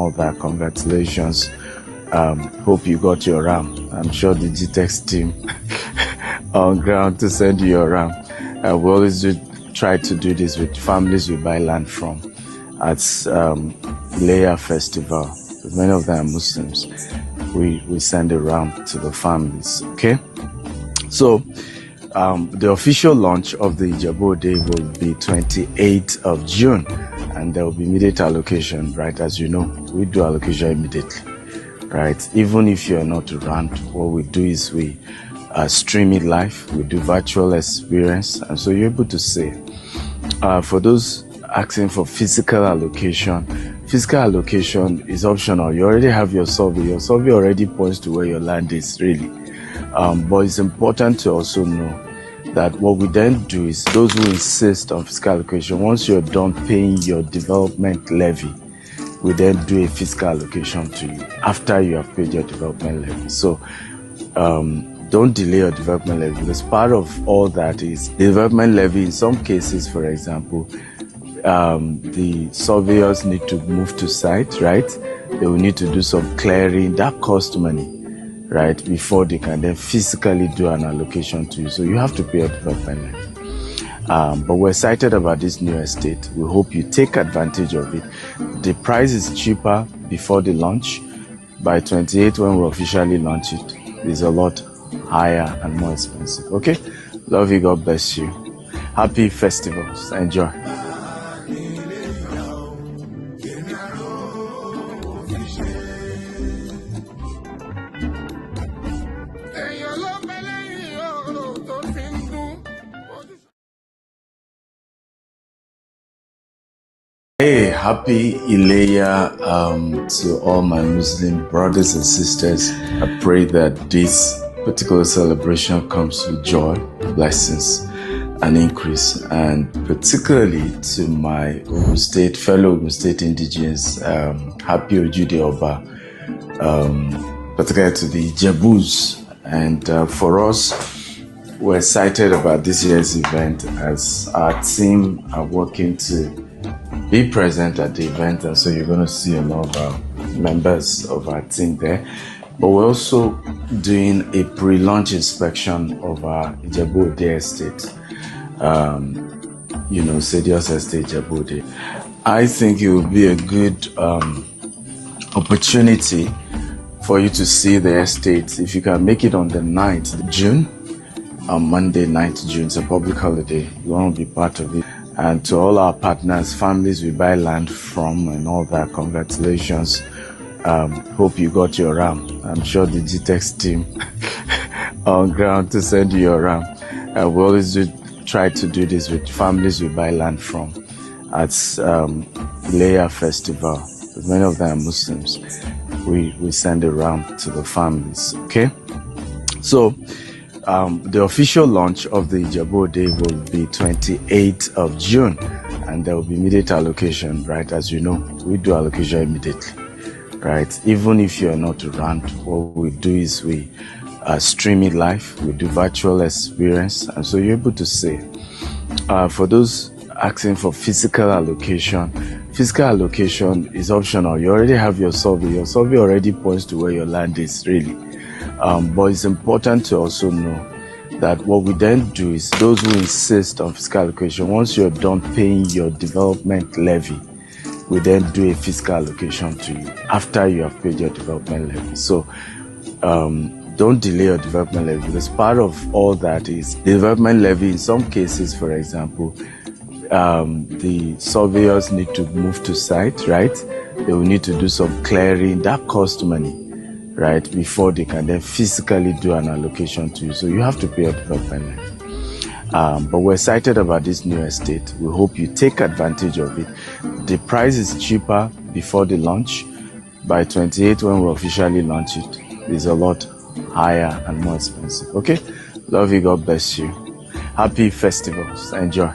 all that. Congratulations. Hope you got your RAM. I'm sure the GTEX team on ground to send you your RAM. We always try to do this with families we buy land from at Leia Festival. Many of them are Muslims. We send a RAM to the families. Okay, so the official launch of the Ijabo Day will be 28th of June, and there will be immediate allocation, right? As you know, we do allocation immediately, right? Even if you're not around, what we do is we stream it live, we do virtual experience, and so you're able to see. For those asking for physical allocation is optional. You already have your survey already points to where your land is, really. But it's important to also know that what we then do is those who insist on physical allocation, once you're done paying your development levy, we then do a physical allocation to you after you have paid your development levy. So don't delay your development levy, because part of all that is the development levy. In some cases, for example, the surveyors need to move to site, right? They will need to do some clearing. That costs money, right? Before they can then physically do an allocation to you. So you have to pay your development levy. But we're excited about this new estate. We hope you take advantage of it. The price is cheaper before the launch. By 28, when we officially launch it, it's a lot higher and more expensive. Okay? Love you. God bless you. Happy festivals. Enjoy. Hey, happy Ileya to all my Muslim brothers and sisters. I pray that this particular celebration comes with joy, blessings, and increase. And particularly to my fellow Ogun State indigenes, happy Ojude Oba, particularly to the Jebus. And for us, we're excited about this year's event as our team are working to be present at the event, and so you're going to see a lot of our members of our team there. But we're also doing a pre-launch inspection of our Ijabo Ode estate, Sedios Estate Ijabo Ode. I think it will be a good opportunity for you to see the estate. If you can make it on the 9th June, on Monday, 9th June, it's a public holiday. You want to be part of it. And to all our partners, families we buy land from and all that, congratulations. Hope you got your RAM. I'm sure the GTEX team on ground to send you your RAM. We always try to do this with families we buy land from at Leia Festival. Many of them are Muslims. We send a RAM to the families, okay? So the official launch of the Ijabo Day will be 28th of June, and there will be immediate allocation, right? As you know, we do allocation immediately, right? Even if you're not around, what we do is we stream it live, we do virtual experience, and so you're able to see. For those asking for physical allocation is optional. You already have your survey already points to where your land is, really. But it's important to also know that what we then do is those who insist on physical allocation, once you're done paying your development levy, we then do a physical allocation to you after you have paid your development levy. So don't delay your development levy, because part of all that is the development levy. In some cases, for example, the surveyors need to move to site, right? They will need to do some clearing. That costs money, right? Before they can then physically do an allocation to you. So you have to pay your development levy. But we're excited about this new estate. We hope you take advantage of it. The price is cheaper before the launch. By 28, when we officially launch it, it's a lot higher and more expensive. Okay? Love you. God bless you. Happy festivals. Enjoy.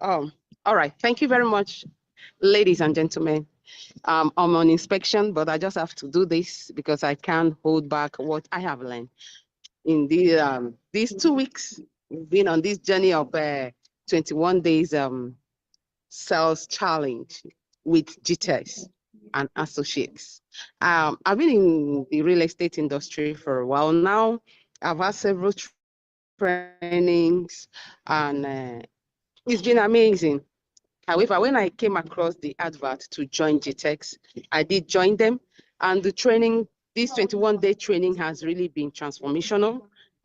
Oh, all right. Thank you very much, ladies and gentlemen. I'm on inspection, but I just have to do this because I can't hold back what I have learned in these 2 weeks. We've been on this journey of 21 days sales challenge with GTES and associates. I've been in the real estate industry for a while now. I've had several trainings, and it's been amazing. However, when I came across the advert to join GTEx, I did join them, and the training, this 21-day training has really been transformational.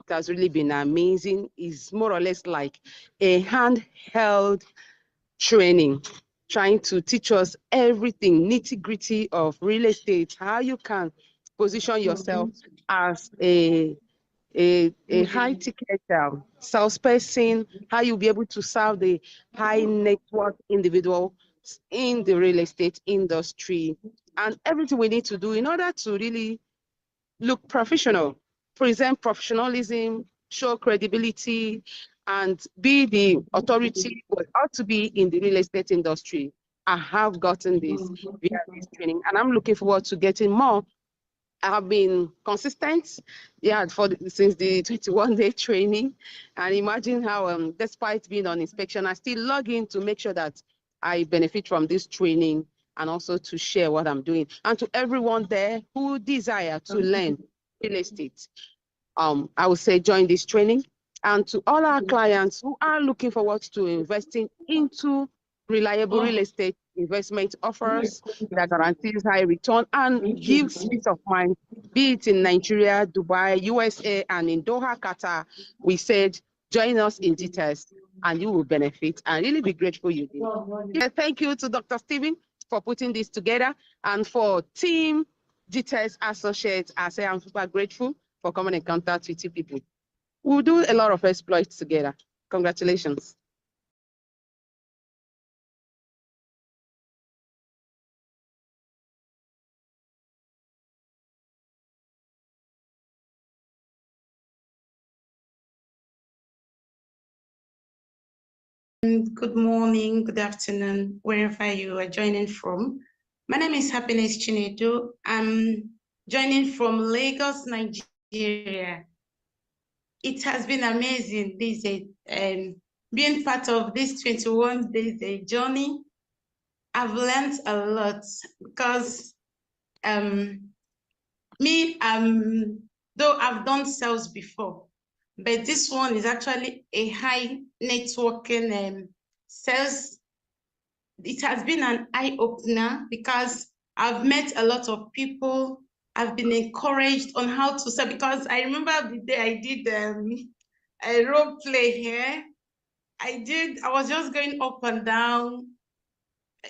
It has really been amazing. It's more or less like a handheld training, trying to teach us everything, nitty-gritty of real estate, how you can position yourself as a high ticket salesperson, how you'll be able to serve the high network individual in the real estate industry, and everything we need to do in order to really look professional, present professionalism, show credibility, and be the authority we ought to be in the real estate industry. I have gotten this via this training, and I'm looking forward to getting more. I have been consistent, yeah, since the 21-day training, and imagine how, despite being on inspection, I still log in to make sure that I benefit from this training and also to share what I'm doing. And to everyone there who desire to learn real estate, I would say join this training. And to all our clients who are looking forward to investing into reliable real estate investment offers that guarantees high return and gives peace of mind, be it in Nigeria, Dubai, USA, and in Doha, Qatar, we said, join us in details and you will benefit and really be grateful you did. Yeah, thank you to Dr. Stephen for putting this together, and for Team GTES Associates. I say I'm super grateful for coming in contact with you people. We'll do a lot of exploits together. Congratulations. Good morning, good afternoon, wherever you are joining from. My name is Happiness Chinedu. I'm joining from Lagos, Nigeria. It has been amazing this being part of this 21 days journey. I've learned a lot because though I've done sales before, but this one is actually a high networking sales. It has been an eye-opener because I've met a lot of people. I've been encouraged on how to sell, because I remember the day I did a role play here. I was just going up and down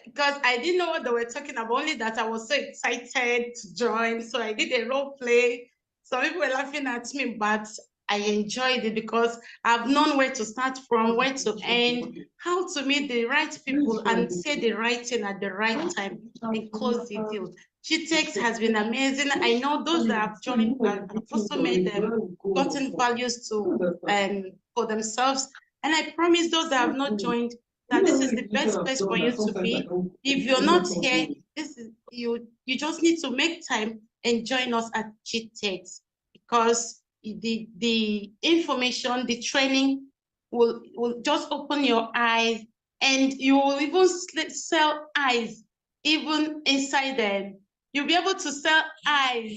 because I didn't know what they were talking about, only that I was so excited to join. So I did a role play. Some people were laughing at me, but I enjoyed it because I've known where to start from, where to end, how to meet the right people and say the right thing at the right time and close the deal. GTEx has been amazing. I know those that have joined have also made them gotten values to for themselves. And I promise those that have not joined that this is the best place for you to be. If you're not here, this is you just need to make time and join us at GTEx, because the information, the training will just open your eyes, and you will even sell eyes even inside them. You'll be able to sell eyes,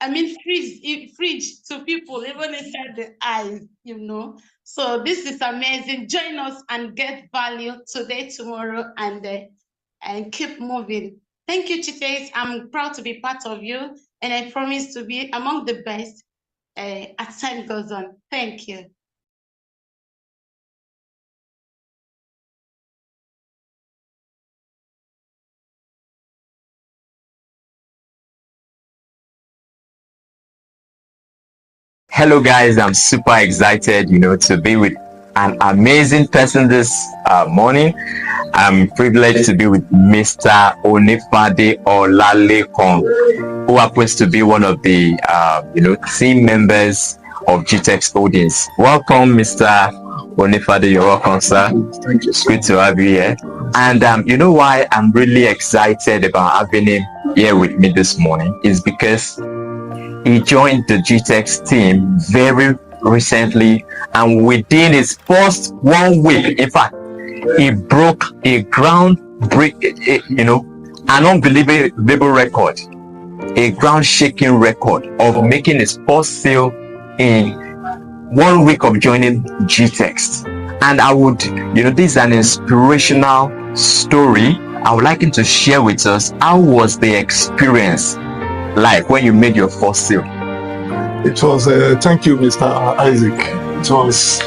I mean, fridge to people, even inside the eyes, you know. So this is amazing. Join us and get value today, tomorrow, and keep moving. Thank you, Chites. I'm proud to be part of you, and I promise to be among the best as time goes on. Thank you. Hello, guys. I'm super excited, to be with an amazing person this morning. I'm privileged to be with Mr. Onifade Olalekon, who happens to be one of the, team members of GTEx Audience. Welcome, Mr. Onifade, you're welcome, sir. Thank you. It's good to have you here. And you know why I'm really excited about having him here with me this morning is because he joined the GTEx team very recently, and within his first 1 week, in fact, he broke a an unbelievable record, a ground-shaking record of making his first sale in 1 week of joining GTEx. And I would, this is an inspirational story. I would like him to share with us, how was the experience like when you made your first sale? It was, thank you, Mr. Isaac. It was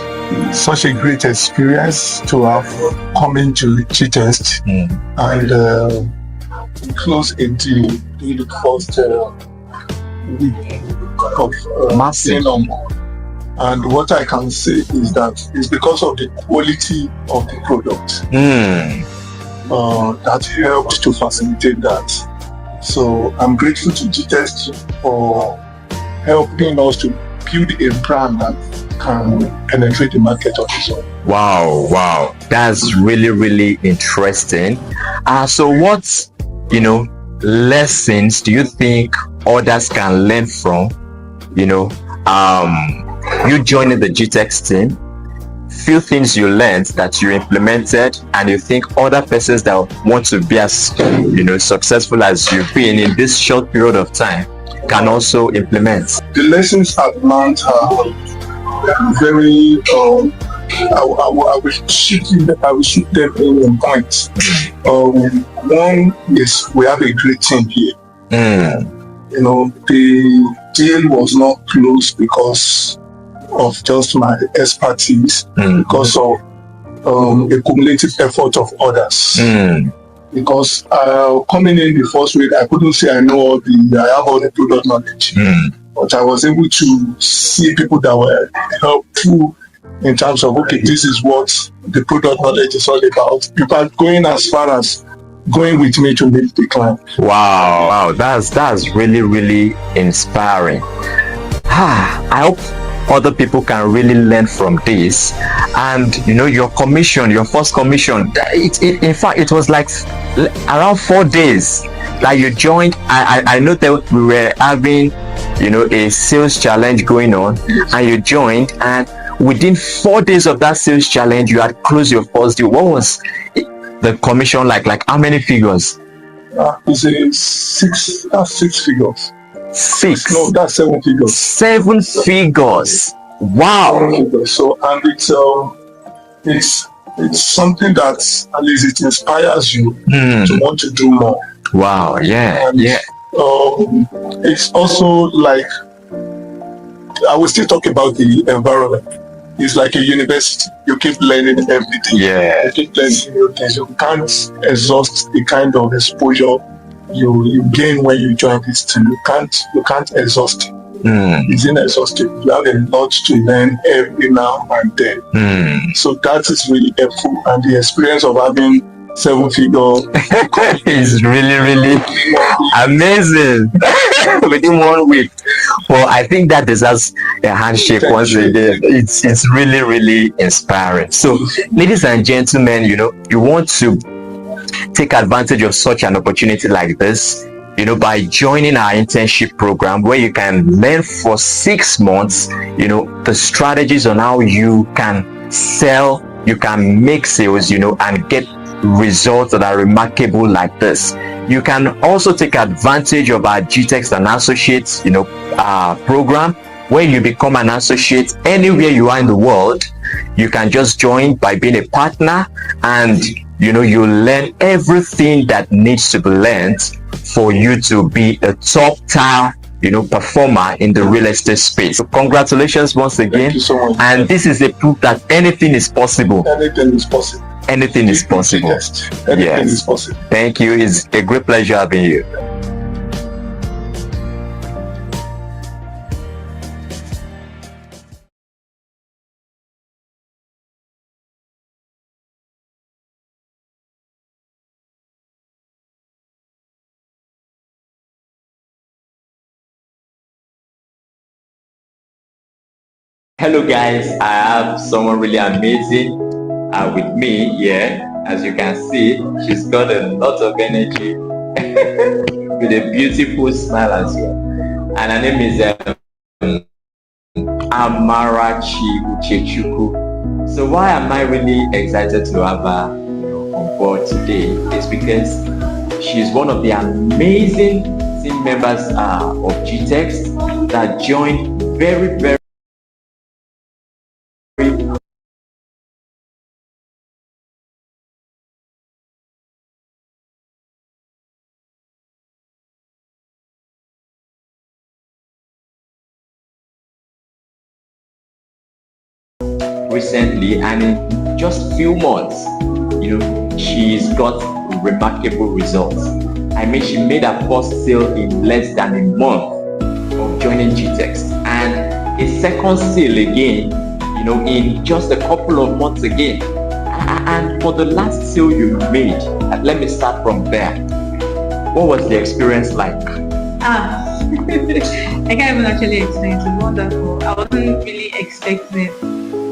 such a great experience to have come into G-Test and close a deal in the first week of Massive. And what I can say is that it's because of the quality of the product that helped to facilitate that. So I'm grateful to G-Test for helping us to build a brand that can penetrate the market on its own. Wow, that's really interesting. So what lessons do you think others can learn from you joining the GTEx team? Few things you learned that you implemented, and you think other persons that want to be as successful as you've been in this short period of time can also implement. The lessons I've learned are very I will shoot them in points. One is we have a great team here. The deal was not closed because of just my expertise, because of a cumulative effort of others. Because coming in the first week, I couldn't say I have all the product knowledge, but I was able to see people that were helpful in terms of, okay, this is what the product knowledge is all about. People are going as far as going with me to meet the client. Wow, that's really inspiring. I hope other people can really learn from this. And your first commission, in fact it was like around 4 days that you joined. I know that we were having a sales challenge going on, and you joined, and within 4 days of that sales challenge you had closed your first deal. What was the commission like how many figures? It's six figures. Six? No, that's 7 figures. 7 figures. Wow. So, and it's something that at least it inspires you to want to do more. Wow. Yeah. And, it's also like, I will still talk about the environment. It's like a university. You keep learning every day. Yeah. You keep learning new things. You can't exhaust the kind of exposure you gain when you join this team. You can't exhaust it. It's inexhaustible. You have a lot to learn every now and then. So that is really helpful, and the experience of having 7 figures is really amazing within 1 week. Well, I think that deserves a handshake once again. It's really inspiring. So, ladies and gentlemen, you want to take advantage of such an opportunity like this, by joining our internship program, where you can learn for 6 months, the strategies on how you can sell, you can make sales, and get results that are remarkable like this. You can also take advantage of our GTEx and Associates, program, where you become an associate anywhere you are in the world. You can just join by being a partner, and you learn everything that needs to be learned for you to be a top tier performer in the real estate space. So congratulations once again. Thank you so much. And this is a proof that anything is possible. Anything is possible. Anything is possible. Anything is possible. Thank you. It's a great pleasure having you. Hello guys, I have someone really amazing with me here. As you can see, she's got a lot of energy with a beautiful smile as well. And her name is Amarachi Uchechukwu. So why am I really excited to have her on board today is because she's one of the amazing team members of GTEX that joined very recently, and in just few months, she's got remarkable results. I mean, she made her first sale in less than a month of joining GTEX, and a second sale again, in just a couple of months again. And for the last sale you made, let me start from there. What was the experience like? I can't even actually explain. It was wonderful. I wasn't really expecting it.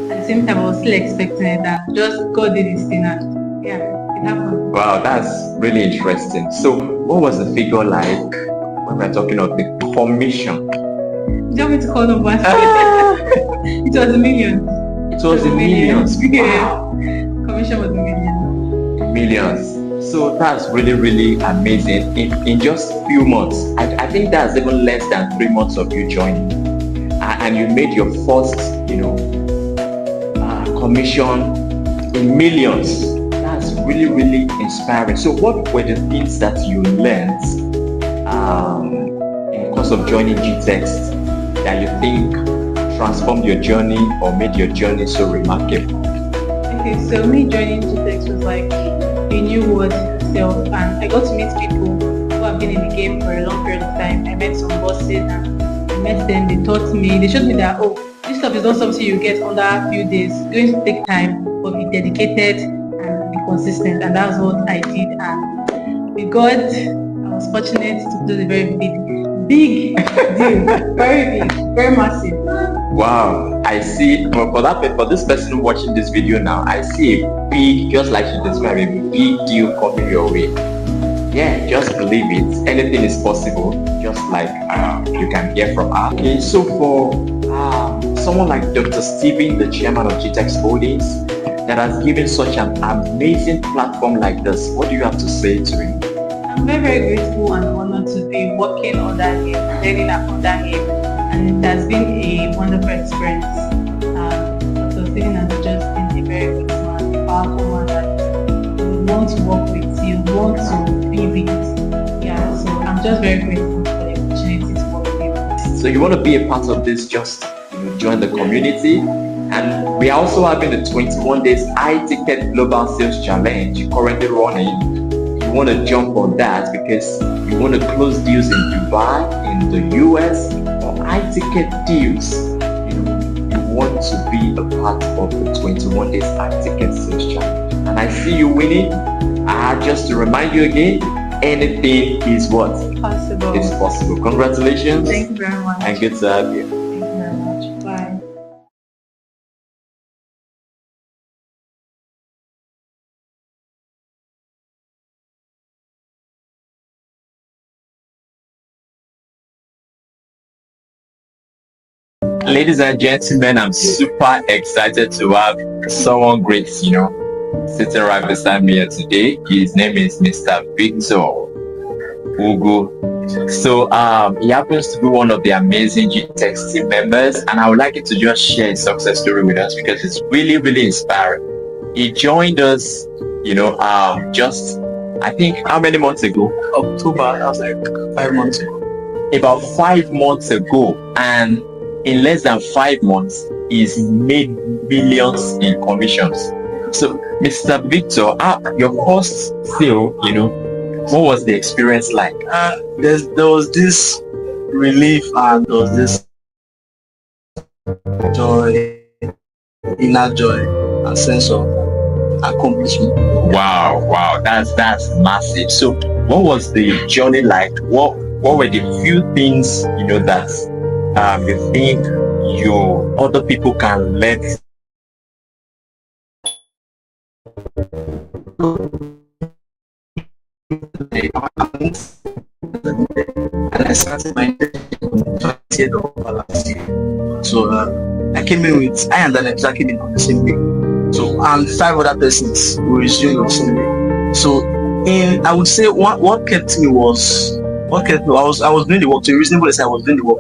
At the same time, I was still expecting it, and just God did his thing, and yeah, it happened. Wow, that's really interesting. So, what was the figure like when we're talking of the commission? You want me to call numbers? It was a million. It was a millions. Wow. Commission was a million. Millions. So that's really amazing. In just a few months, I think that's even less than 3 months of you joining, and you made your first, commission in millions. That's really inspiring. So what were the things that you learned in the course of joining GTEX that you think transformed your journey or made your journey so remarkable? Okay, so me joining GTEX was like a new world itself, and I got to meet people who have been in the game for a long period of time. I met some bosses, and I met them. They taught me. They showed me that this stuff is not something you get under a few days. It's going to take time, but be dedicated and be consistent, and that's what I did. And with God, I was fortunate to do the very big deal, very big, very massive. Wow, I see. For this person watching this video now, I see a big, just like she described, a big deal coming your way. Yeah, just believe it. Anything is possible, just like you can hear from her. Okay, so for someone like Dr. Steven, the chairman of GTEX Holdings, that has given such an amazing platform like this, what do you have to say to him? I'm very grateful and honored to be working under him, learning under him, and it has been a wonderful experience. Dr. Steven has just been a very good man, a powerful man that you want to work with, you want to be with. Yeah, so I'm just very grateful for the opportunity to work with him. So you want to be a part of this, just join the community. And we are also having the 21 days high-ticket global sales challenge currently running. You want to jump on that because you want to close deals in Dubai, in the US, or high-ticket deals. You want to be a part of the 21 days high-ticket sales challenge. And I see you winning. Just to remind you again, anything is what? Possible. It's possible. Congratulations. Thank you very much. And good to have you. Thank you very much. Bye. Ladies and gentlemen, I'm super excited to have someone great, sitting right beside me here today. His name is Mr. Victor Ugu. So he happens to be one of the amazing GTEX team members, and I would like you to just share his success story with us because it's really inspiring. He joined us, just I think how many months ago? October. That was like 5 months ago. About 5 months ago, and in less than 5 months, he's made millions in commissions. So, Mr. Victor, your first sale, what was the experience like? There was this relief and there was this joy, inner joy, and sense of accomplishment. Wow, that's massive. So, what was the journey like? What were the few things that you think other people can learn. And I started my 20th of last year. So I came in with, I and Daniel came in on the same day. So and 5 other persons were resumed on the same day. So I would say what kept me was, I was doing the work to a reasonable extent. I was doing the work.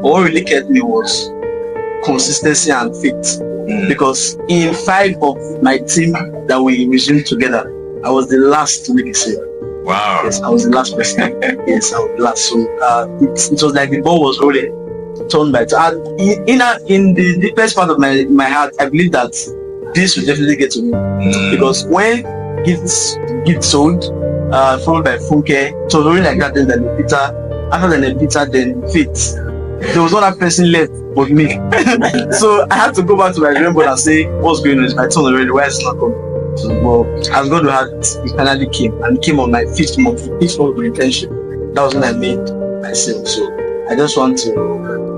What really kept me was consistency and faith. Because in 5 of my team that we resumed together, I was the last to make a sale. Wow. Yes, I was the last person. Yes, I was the last. So it was like the ball was rolling, turn by turn. In the deepest part of my heart, I believe that this will definitely get to me. Because when gifts sold, followed by Funke, it was rolling like that, then Peter, after then Peter, then Faith. There was not that person left but me. So I had to go back to my dream board and say, what's going on? It's my turn already, why is it not coming? So, well, as God will have it, it finally came. And it came on my 5th month of internship. That was when I made my sale. So I just want to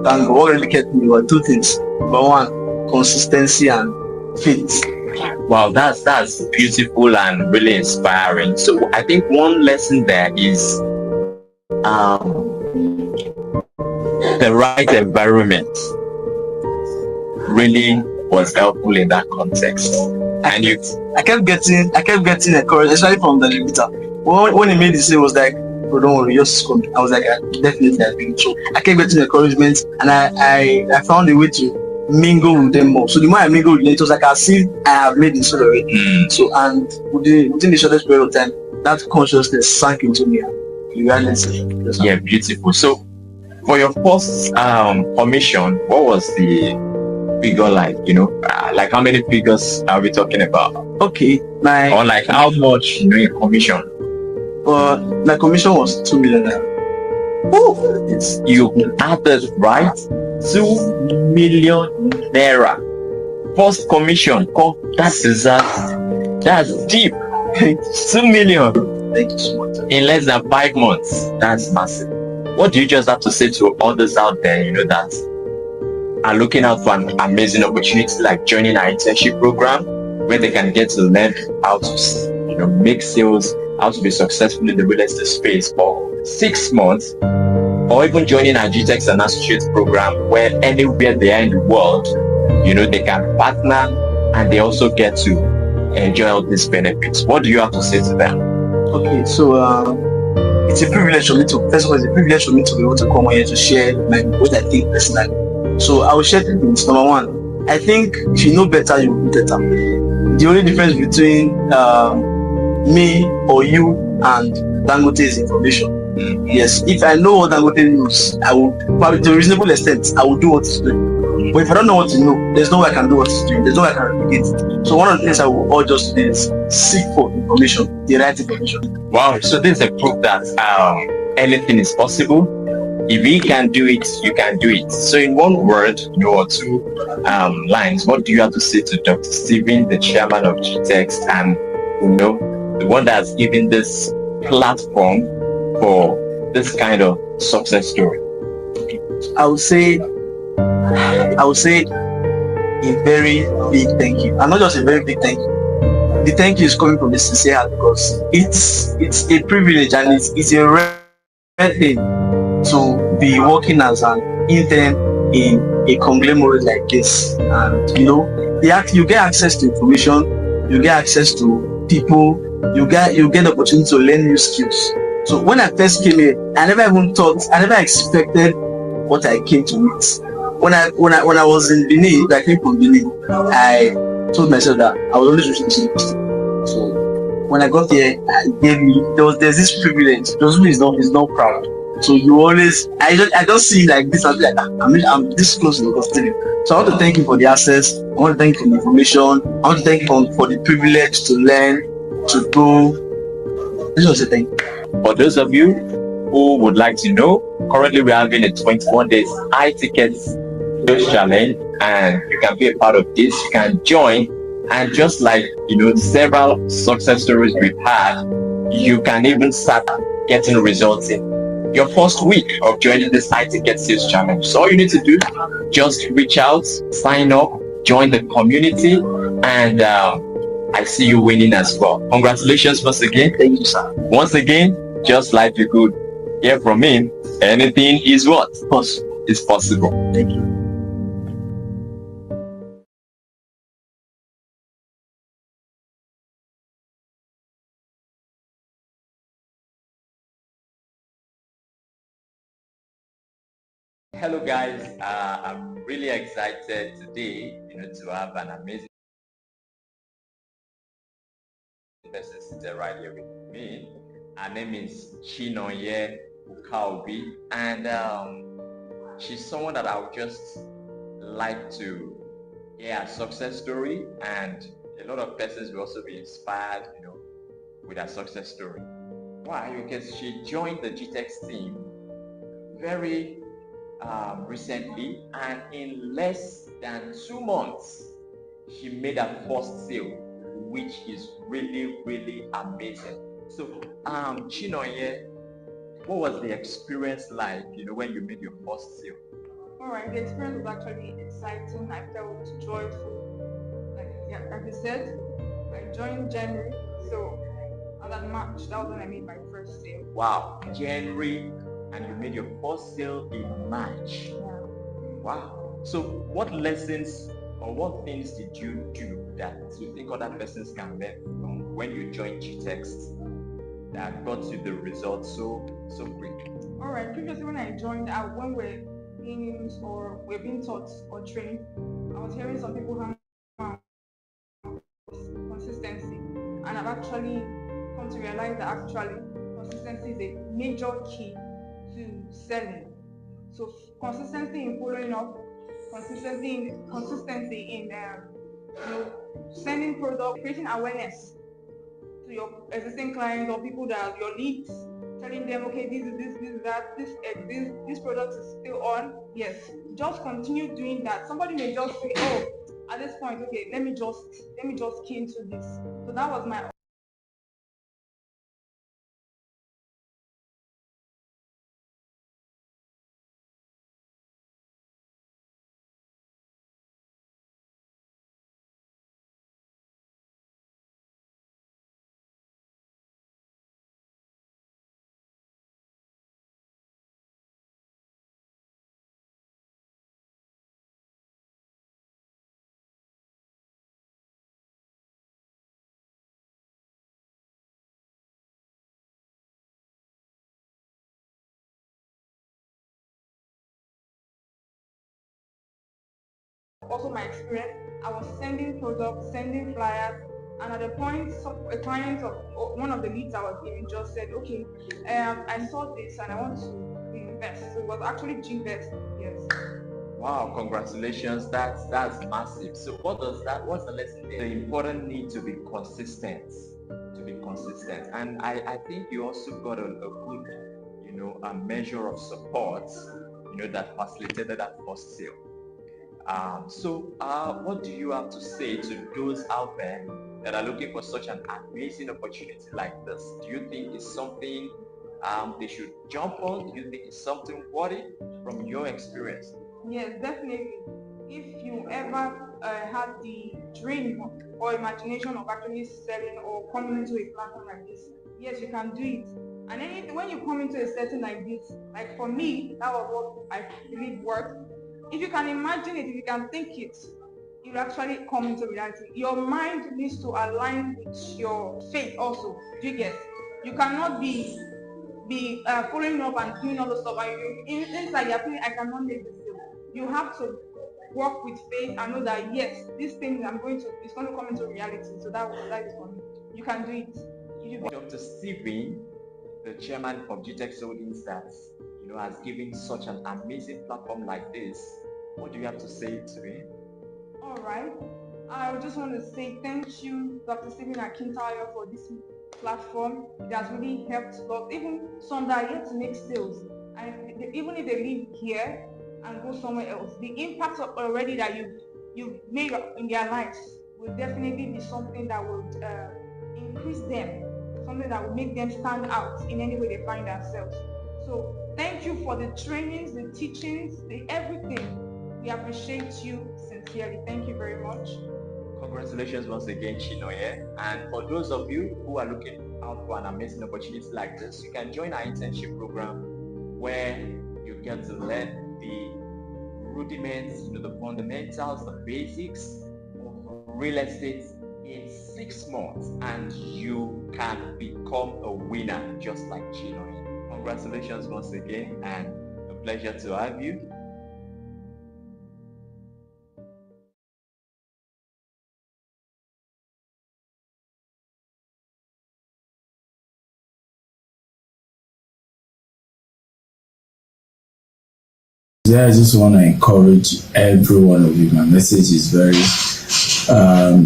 thank God. What really kept me were 2 things. Number 1, consistency and faith. Wow, that's beautiful and really inspiring. So I think one lesson there is the right environment really was helpful in that context. And I kept getting encouraged, especially from the limiter. When he made the sale, was like, "Oh, don't worry, just come." I was like, definitely I've been. So I kept getting encouragement, and I found a way to mingle with them more. So the more I mingled with them, it was like as if I have made the sale already. So and within the shortest period of time, that consciousness sank into me. Yeah, beautiful. So for your first commission, what was the figure like? Like how many figures are we talking about? Okay, or like how much in commission? My commission was 2 million. Oh, you added right, 2 million naira. First commission. Oh, that's deep. 2 million. Thank you so much. In less than 5 months. That's massive. What do you just have to say to others out there, that are looking out for an amazing opportunity like joining our internship program, where they can get to learn how to, make sales, how to be successful in the real estate space for 6 months, or even joining our GTEX and Associates program, where anywhere they are in the world, they can partner and they also get to enjoy all these benefits? What do you have to say to them? Okay, so it's a privilege for me to, first of all, it's a privilege for me to be able to come here to share what I think personally. So I will share 2 things. Number 1, I think if you know better, you will do better. The only difference between me or you and Dangote is information. Yes, if I know what Dangote knows, I will, probably to a reasonable extent, I will do what he's doing. But if I don't know what to know, there's no way I can do what he's doing. There's no way I can replicate it. So one of the things I will urge us to do is seek for information, the right information. Wow, so this is a proof that anything is possible. If he can do it, you can do it. So in one word, or 2 lines, what do you have to say to Dr. Stephen, the chairman of GTEX, and the one that's given this platform for this kind of success story? I would say a very big thank you, and not just a very big thank you. The thank you is coming from the sincere heart, because it's a privilege and it's a rare thing to be working as an intern in a conglomerate like this. And you get access to information, you get access to people, you get the opportunity to learn new skills. So when I first came here, I never expected what I came to meet. When I was in Benin, I came from Benin, I told myself that I was always wishing to. So when I got here, there's this privilege. Those who is not proud. So you always, I just see like this, I'm like, I'm this close to the custodian. So I want to thank you for the access. I want to thank you for the information. I want to thank you for the privilege to learn, to grow. This was a thing. For those of you who would like to know, currently we're having a 21 days tickets challenge, and you can be a part of this. You can join, and just like several success stories we've had, you can even start getting results in your first week of joining this ticket sales challenge. So all you need to do, just reach out, sign up, join the community, and I see you winning as well. Congratulations once again. Thank you, sir. Once again, just like you could hear from him, anything is what? Is possible. Thank you. Hello guys, I'm really excited today, to have an amazing person sitting right here with me. Her name is Chinoye Ukaobi, and she's someone that I would just like to hear her success story, and a lot of persons will also be inspired, with her success story. Why? Because she joined the GTEx team very recently, and in less than 2 months she made her first sale, which is really amazing. So Chinoye, what was the experience like, when you made your first sale? All right, the experience was actually exciting. I felt joyful. Like you said, I joined January, so at March, that was when I made my first sale. Wow, January, and you made your first sale in March. Yeah. Wow. So what lessons or what things did you do that you think other persons can learn from when you joined GTEx that got you the results so quick? All right, previously when I joined, when we're being taught or trained, I was hearing some people have consistency, and I've actually come to realize that actually consistency is a major key to selling. So consistency in following up, consistency in sending product, creating awareness to your existing clients or people that are your leads, telling them, okay, this product is still on. Yes, just continue doing that. Somebody may just say, oh, at this point, okay, let me just key into this. So that was my also my experience. I was sending products, sending flyers, and at the point, a client of one of the leads I was giving just said, okay, I saw this and I want to invest. So it was actually G-Invest, yes. Wow, congratulations. That's massive. So what's the lesson there? The important need to be consistent. And I think you also got a good, a measure of support, that facilitated that first sale. So what do you have to say to those out there that are looking for such an amazing opportunity like this? Do you think it's something they should jump on? Do you think it's something worthy from your experience? Yes, definitely. If you ever had the dream or imagination of actually selling or coming into a platform like this, yes, you can do it. And when you come into a setting like this, like for me, that was what I believe worked. If you can imagine it, if you can think it, you'll actually come into reality. Your mind needs to align with your faith also. Do you get? You cannot be following up and doing all the stuff, and inside you're feeling I cannot make this deal. You have to work with faith and know that yes, this thing it's going to come into reality. So that is for me. You can do it. Dr. Stephen, the chairman of GTEx Holdings, that has given such an amazing platform like this. What do you have to say to him? All right. I just want to say thank you, Dr. Stephen Akintayo, for this platform. It has really helped a lot. Even some that are yet to make sales, and even if they live here and go somewhere else, the impact already that you've made in their lives will definitely be something that will increase them, something that will make them stand out in any way they find themselves. So thank you for the trainings, the teachings, the everything. We appreciate you sincerely. Thank you very much. Congratulations once again, Chinoye. And for those of you who are looking out for an amazing opportunity like this, you can join our internship program where you get to learn the rudiments, the fundamentals, the basics of real estate in 6 months, and you can become a winner just like Chinoye. Congratulations once again, and a pleasure to have you. Yeah, I just want to encourage every one of you. My message is very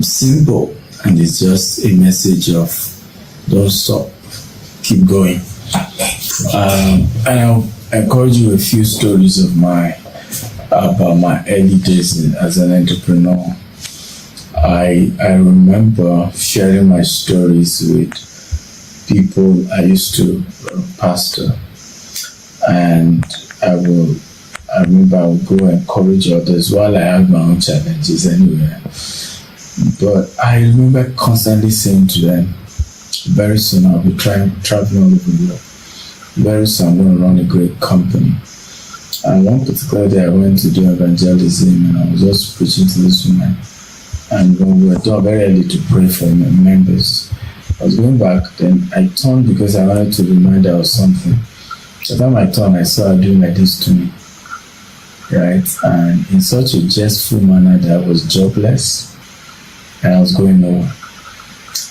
simple, and it's just a message of don't stop, keep going. And I'll encourage you a few stories of about my early days as an entrepreneur. I remember sharing my stories with people I used to pastor, and I remember I would go and encourage others while I had my own challenges anyway. But I remember constantly saying to them, very soon I'll be traveling all over the world. Very soon I'm going to run a great company. And one particular day I went to do evangelism, and I was just preaching to this woman. And when we were done very early to pray for my members, I was going back, then I turned because I wanted to remind her of something. By the time I turned, I saw her doing like this to me. Right, and in such a jestful manner that I was jobless and I was going nowhere.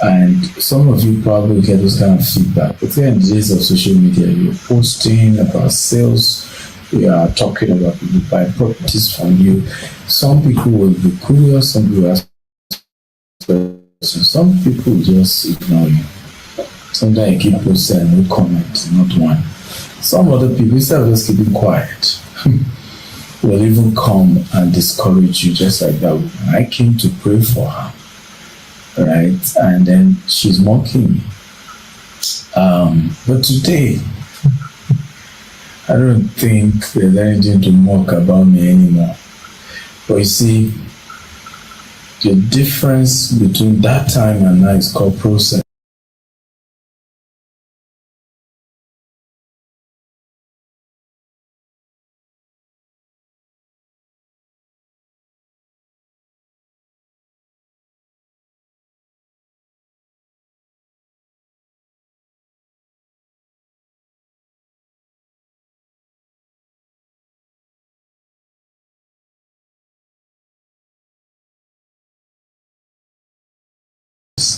And some of you probably get this kind of feedback. But in the days of social media, you're posting about sales, we are talking about people buying properties from you. Some people will be curious, some people ask questions, some people will just ignore you. Sometimes you keep posting and no comment, not one. Some other people, instead of just keeping quiet, will even come and discourage you, just like that woman. I came to pray for her, right? And then she's mocking me. But today, I don't think there's anything to mock about me anymore. But you see, the difference between that time and now is called process.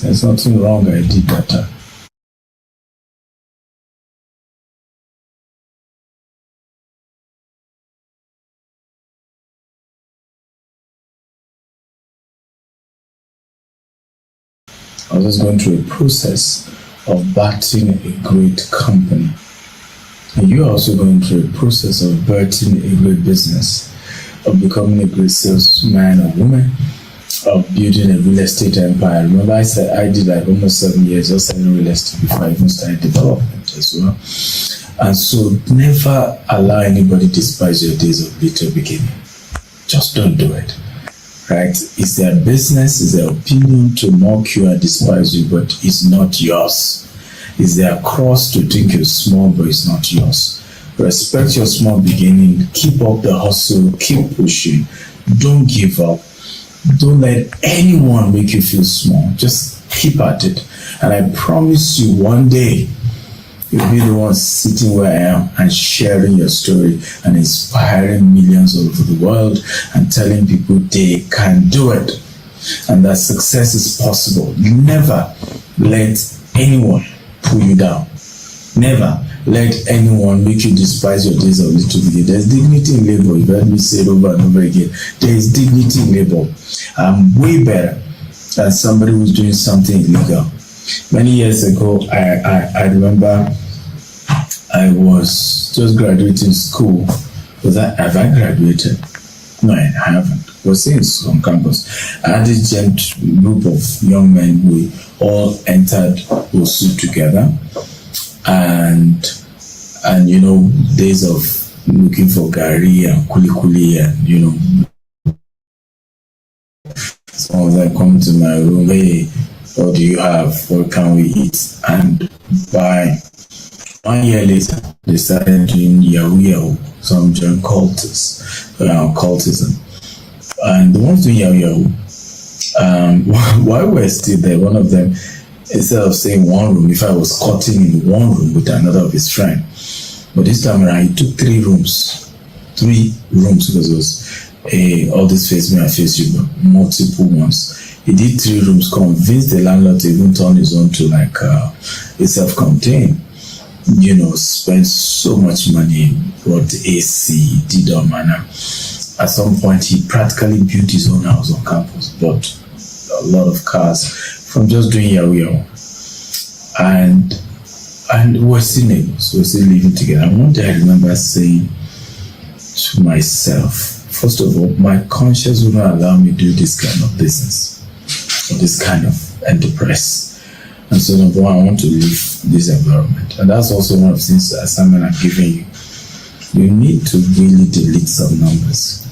There's nothing wrong, I did better. I was just going through a process of batching a great company. And you're also going through a process of birthing a great business, of becoming a great salesman or woman, of building a real estate empire. Remember I said I did like almost 7 years of selling real estate before I even started development as well. And so never allow anybody to despise your days of bitter beginning. Just don't do it. Right? It's their business, it's their opinion to mock you and despise you, but it's not yours. It's their cross to think you're small, but it's not yours. Respect your small beginning, keep up the hustle, keep pushing, don't give up. Don't let anyone make you feel small. Just keep at it. And I promise you one day, you'll be the one sitting where I am and sharing your story and inspiring millions all over the world and telling people they can do it and that success is possible. Never let anyone pull you down. Never. let anyone make you despise your days of little beginning. There's dignity in labor. You've heard me say it over and over again. There is dignity in labor. I'm way better than somebody who's doing something illegal. Many years ago, I remember I was just graduating school. Have I graduated? No, I haven't. I was still on campus. I had this group of young men who all entered OSU together, and you know, days of looking for gari and kuli and you know, some of them come to my room. Hey, what do you have? What can we eat? And by 1 year later, they started doing Yahoo. Some joined cultism. And the ones doing Yahoo, while we're still there, one of them, instead of saying one room, if I was cutting in one room with another of his friends, but this time around, he took 3 rooms because it was all this face me and face you, but multiple ones. He did 3 rooms, convinced the landlord to even turn his own to like a self-contained. You know, spent so much money, bought AC, did all manner. At some point, he practically built his own house on campus, bought a lot of cars from just doing Yahoo. And we're still neighbors, we're still living together. And one day I remember saying to myself, first of all, my conscience will not allow me to do this kind of business or this kind of enterprise. And so number one, I want to leave this environment. And that's also one of the things, the assignment I'm giving you. You need to really delete some numbers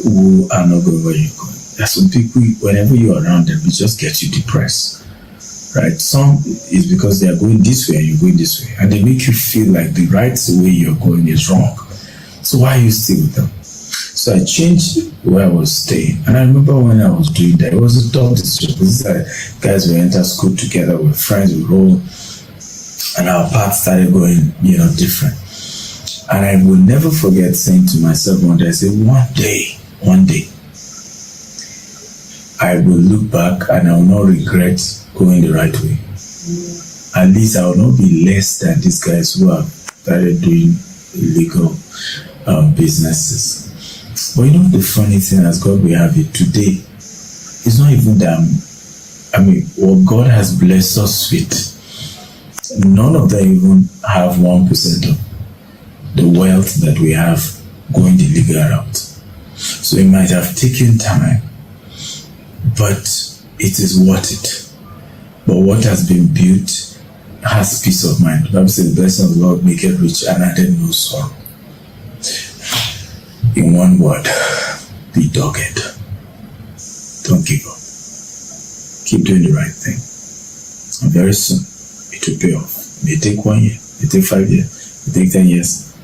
who are not going where you're going. There's some people, whenever you're around them, it just gets you depressed, right? Some is because they are going this way and you're going this way. And they make you feel like the right way you're going is wrong. So why are you still with them? So I changed where I was staying. And I remember when I was doing that, it was a tough decision. Because guys, we entered school together, we're friends, we roll, and our paths started going, you know, different. And I will never forget saying to myself one day, I said, one day, I will look back and I will not regret going the right way. At least I will not be less than these guys who have started doing illegal businesses. But you know the funny thing, as God we have it today, it's not even that, what God has blessed us with, none of them even have 1% of the wealth that we have going the legal route. So it might have taken time, but it is worth it. But what has been built has peace of mind. The Bible says the blessing of the Lord make it rich and added no sorrow. In one word, be dogged. Don't give up. Keep doing the right thing. And very soon, it will pay off. It may take 1 year, it may take 5 years, it may take 10 years,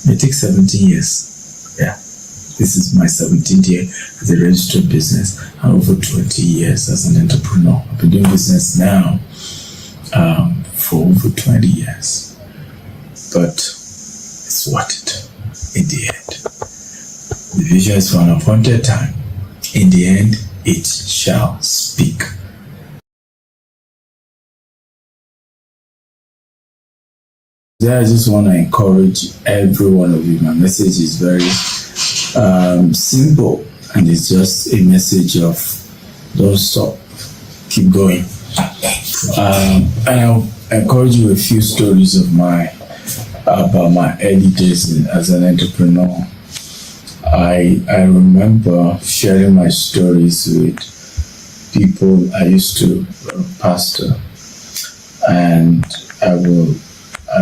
it may take 17 years. Yeah. This is my 17th year as a registered business and over 20 years as an entrepreneur. I've been doing business now for over 20 years. But it's worth it in the end. The vision is for an appointed time. In the end, it shall speak. I just want to encourage every one of you. My message is very simple, and it's just a message of don't stop, keep going. And I'll encourage you a few stories of about my early days as an entrepreneur. I remember sharing my stories with people I used to pastor, and I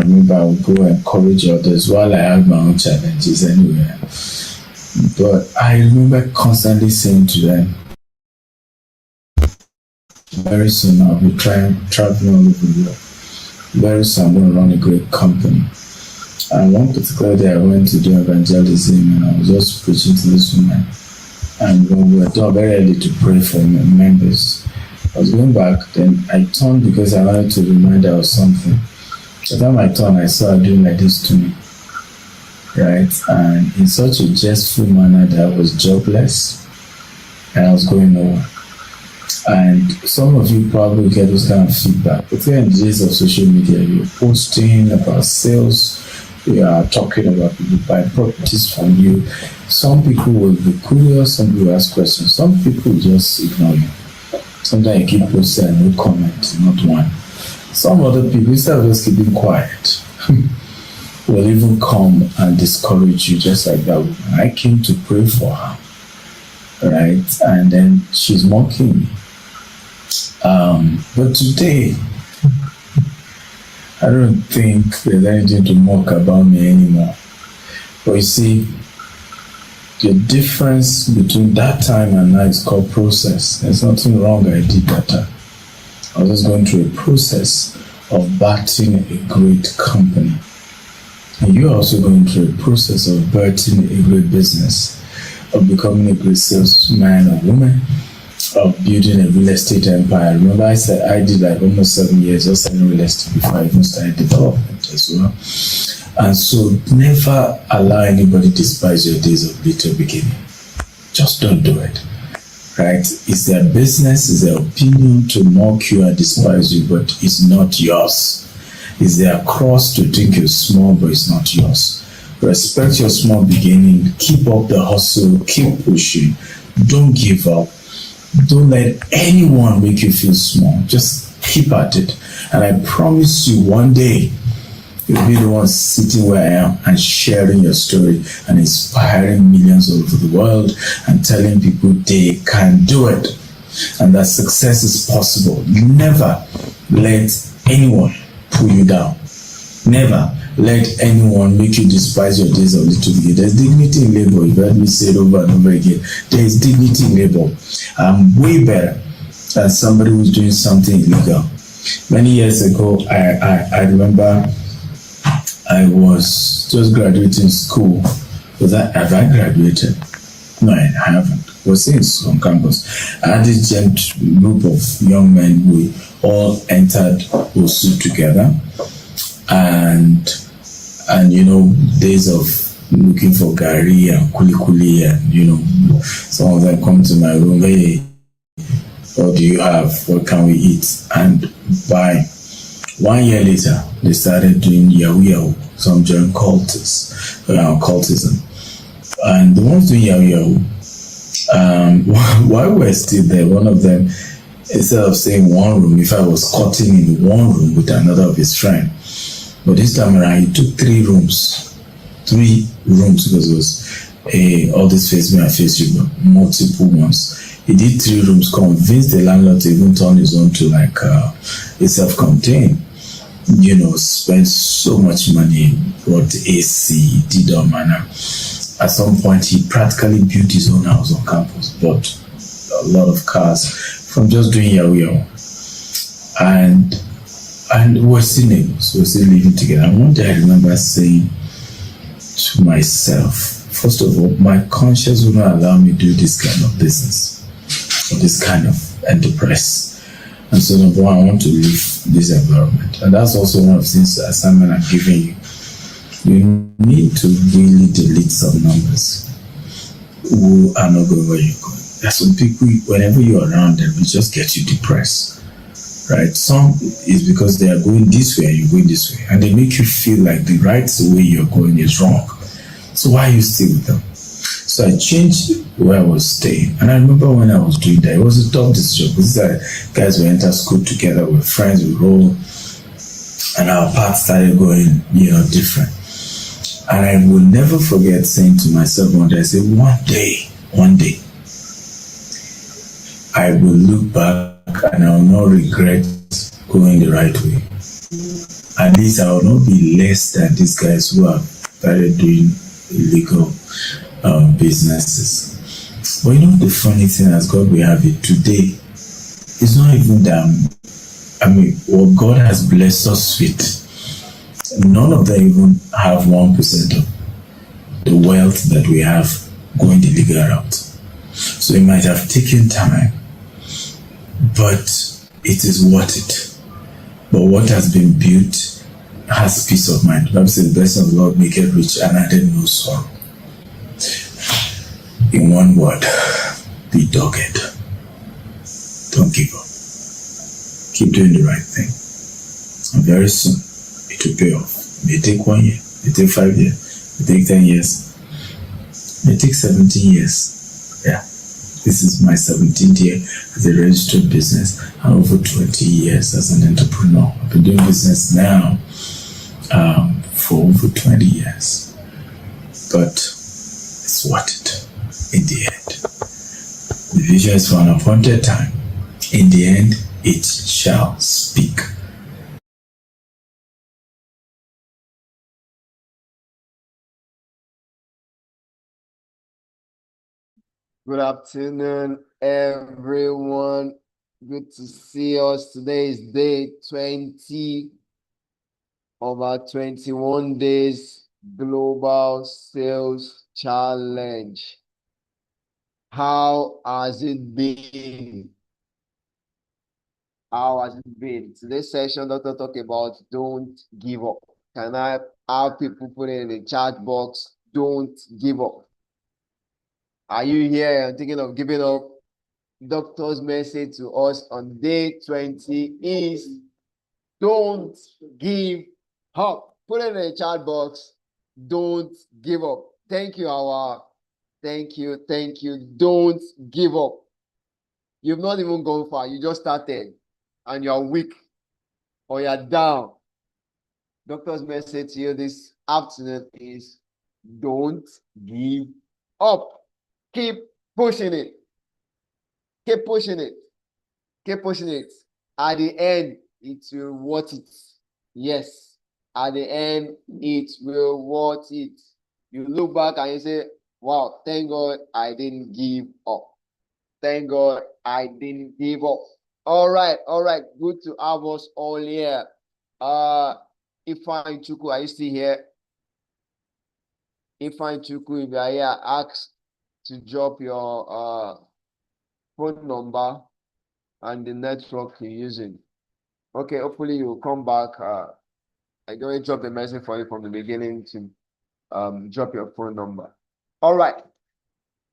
remember I would go encourage others while I had my own challenges anyway. But I remember constantly saying to them, very soon I'll be traveling all over the world. Very soon I'm going to run a great company. And one particular day I went to do evangelism and I was just preaching to this woman. And when we were done very early to pray for members, I was going back, then I turned because I wanted to remind her of something. By the time I turned, I saw her doing like this to me. Right? And in such a jestful manner that I was jobless and I was going nowhere. And some of you probably get those kind of feedback. But in the days of social media, you're posting about sales, you are talking about people buying properties from you. Some people will be curious, some people ask questions, some people just ignore you. Sometimes you keep posting and no comment, not one. Some other people, instead of just keeping quiet, will even come and discourage you, just like that woman. I came to pray for her, right? And then she's mocking me. But today, I don't think there's anything to mock about me anymore. But you see, the difference between that time and now is called process. There's nothing wrong I did that time. I was just going through a process of backing a great company. And you're also going through a process of birthing a great business, of becoming a great salesman or woman, of building a real estate empire. Remember I said I did like almost 7 years of selling real estate before I even started development as well. And so never allow anybody despise your days of little beginning. Just don't do it. Right? It's their business, it's their opinion to mock you and despise you, but it's not yours. It's their cross to think you're small, but it's not yours. Respect your small beginning, keep up the hustle, keep pushing, don't give up. Don't let anyone make you feel small. Just keep at it. And I promise you one day, you'll be the one sitting where I am and sharing your story and inspiring millions all over the world and telling people they can do it and that success is possible. Never let anyone pull you down. Never let anyone make you despise your days of little beginning. There's dignity in labor. You've heard me say it over and over again. There is dignity in labor. I'm way better than somebody who's doing something illegal. Many years ago, I remember I was just graduating school. Have I graduated? No, I haven't. I was on campus. I had this group of young men who all entered OSU together. And you know, days of looking for gari and kuli and you know, some of them come to my room, hey, what do you have? What can we eat? And by 1 year later, they started doing yahoo. Some joined cultism. And the ones doing yahoo, while we're still there, one of them, instead of saying one room, if I was cutting in one room with another of his friends. But this time around, he took 3 rooms. 3 rooms because it was all this face me and face you, but multiple ones. He did 3 rooms, convinced the landlord to even turn his own to like a self-contained. You know, spent so much money, bought AC, did all manner. At some point, he practically built his own house on campus, bought a lot of cars from just doing yahoo. And we're still neighbors, we're still living together. And one day I remember saying to myself, first of all, my conscience will not allow me to do this kind of business or this kind of enterprise. And so number one, I want to leave this environment. And that's also one of the things, the assignment I'm giving you. You need to really delete some numbers who are not going where you're going. There's some people, whenever you're around them, it just gets you depressed. Right? Some is because they are going this way and you're going this way. And they make you feel like the right way you're going is wrong. So why are you still with them? So I changed where I was staying. And I remember when I was doing that, it was a tough decision because these guys we entered school together, we're friends, we roll, and our paths started going, you know, different. And I will never forget saying to myself one day, I said, one day, I will look back and I will not regret going the right way. At least I will not be less than these guys who have started doing illegal businesses. But you know the funny thing, as God will have it today, it's not even that. I mean, what God has blessed us with, none of them even have 1% of the wealth that we have going the legal route. So it might have taken time, but it is worth it. But what has been built has peace of mind. The Bible says, the blessing of the Lord make it rich and added no sorrow. In one word, be dogged. Don't give up. Keep doing the right thing. And very soon, it will pay off. It may take 1 year, it may take 5 years, it may take 10 years, it may take 17 years. Yeah. This is my 17th year as a registered business and over 20 years as an entrepreneur. I've been doing business now for over 20 years. But it's worth it in the end. The vision is for an appointed time. In the end, it shall speak. Good afternoon, everyone. Good to see us. Today is day 20 of our 21 days global sales challenge. How has it been? How has it been? Today's session, Dr. talk about don't give up. Can I have people put it in the chat box? Don't give up. Are you here and thinking of giving up? Doctor's message to us on day 20 is don't give up. Put it in the chat box. Don't give up. Thank you, Awa. Thank you. Thank you. Don't give up. You've not even gone far. You just started and you're weak or you're down. Doctor's message to you this afternoon is don't give up. Keep pushing it. Keep pushing it. Keep pushing it. At the end, it will worth it. Yes. At the end, it will worth it. You look back and you say, wow, thank God I didn't give up. Thank God I didn't give up. All right. Good to have us all here. Ifeanyi Chukwu, are you still here? Ifeanyi Chukwu, if you are here, ask to drop your phone number and the network you're using. Okay, hopefully you'll come back. I already dropped a message for you from the beginning to drop your phone number. All right.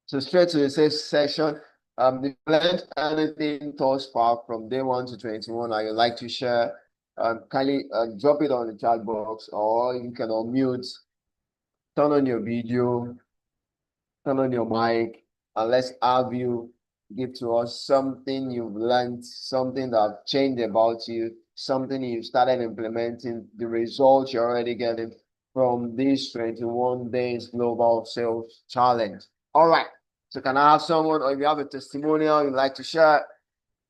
So straight to the sales session. If you learned anything thus far from day 1 to 21, and you'd like to share, kindly drop it on the chat box, or you can unmute, turn on your video, turn on your mic, and let's have you give to us something you've learned, something that changed about you, something you started implementing, the results you're already getting from this 21 days global sales challenge. All right. So can I have someone, or if you have a testimonial you'd like to share?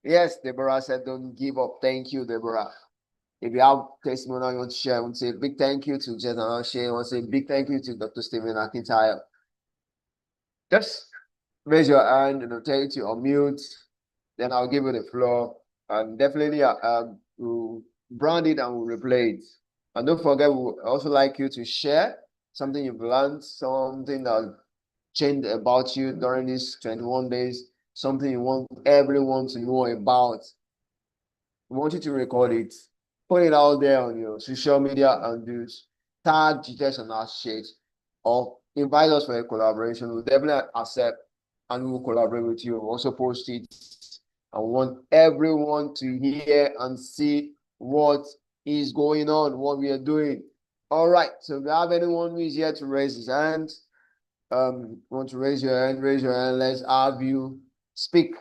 Yes, Deborah said, don't give up. Thank you, Deborah. If you have testimonial you want to share, I want to say big thank you to General Shea. I want to say big thank you to Dr. Stephen Akintayo. Just raise your hand and I'll tell you to unmute. Then I'll give you the floor. And definitely we'll brand it and we'll replay it. And don't forget, we would also like you to share something you've learned, something that changed about you during these 21 days, something you want everyone to know about. We want you to record it, put it out there on your social media and do tag GTS and Associates, or invite us for a collaboration. We'll definitely accept and we'll collaborate with you. We'll also post it. I want everyone to hear and see what is going on, what we are doing. All right. So if you have anyone who is here to raise his hand, want to raise your hand, let's have you speak.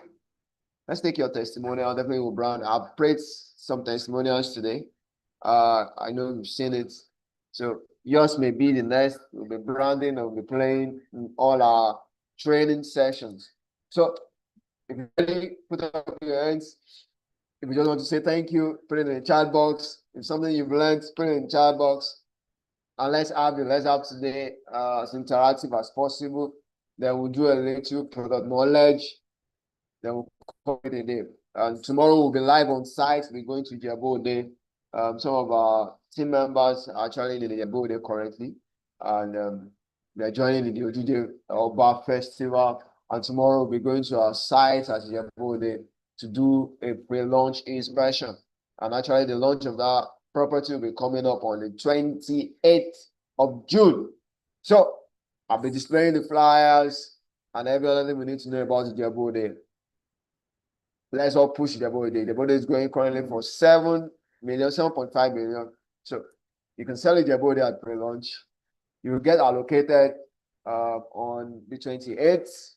Let's take your testimonial. Definitely will brand. I've prayed some testimonials today. I know you've seen it. So yours may be the next. We'll be branding and we'll be playing in all our training sessions. So if you really put up your hands, if you just want to say thank you, put it in the chat box. If something you've learned, put it in the chat box. And let's have today as interactive as possible. Then we'll do a little product knowledge. Then we'll call it a day. And tomorrow we'll be live on site. We're going to Jabode. Some of our team members are actually in the Jabode currently. And they're joining the Ojide Oba Festival. And tomorrow we'll be going to our site at Jabode to do a pre-launch inspection. And actually the launch of that property will be coming up on the 28th of June. So I'll be displaying the flyers and every other thing we need to know about the Jabode. let's all push the body. The body is going currently for 7 million, 7.5 million. So you can sell it the body at pre-launch. You will get allocated on the 28th,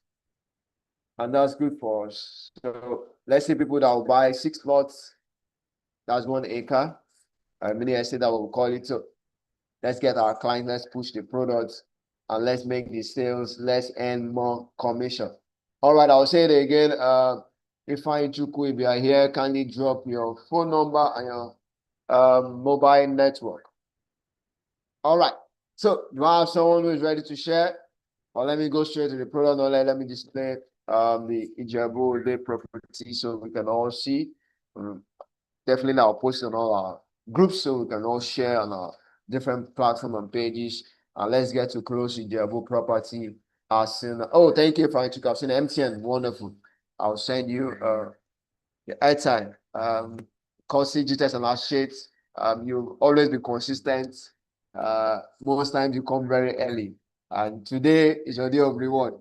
and that's good for us. So let's say people that will buy 6 lots, that's 1 acre. Mini estate that we'll call it. So let's get our clients, let's push the products, and let's make the sales, let's earn more commission. All right, I'll say it again. If you are here, kindly drop your phone number and your mobile network. All right. So do I have someone who is ready to share? Or let me go straight to the product knowledge. Let me display the Ijebu Day property so we can all see. Definitely I'll post on all our groups so we can all share on our different platform and pages. Let's get to close Ijebu property. Oh, thank you, Frank. I've seen MTN. Wonderful. I'll send you the airtime. Consi GTS and our shades. You'll always be consistent. Most times you come very early. And today is your day of reward.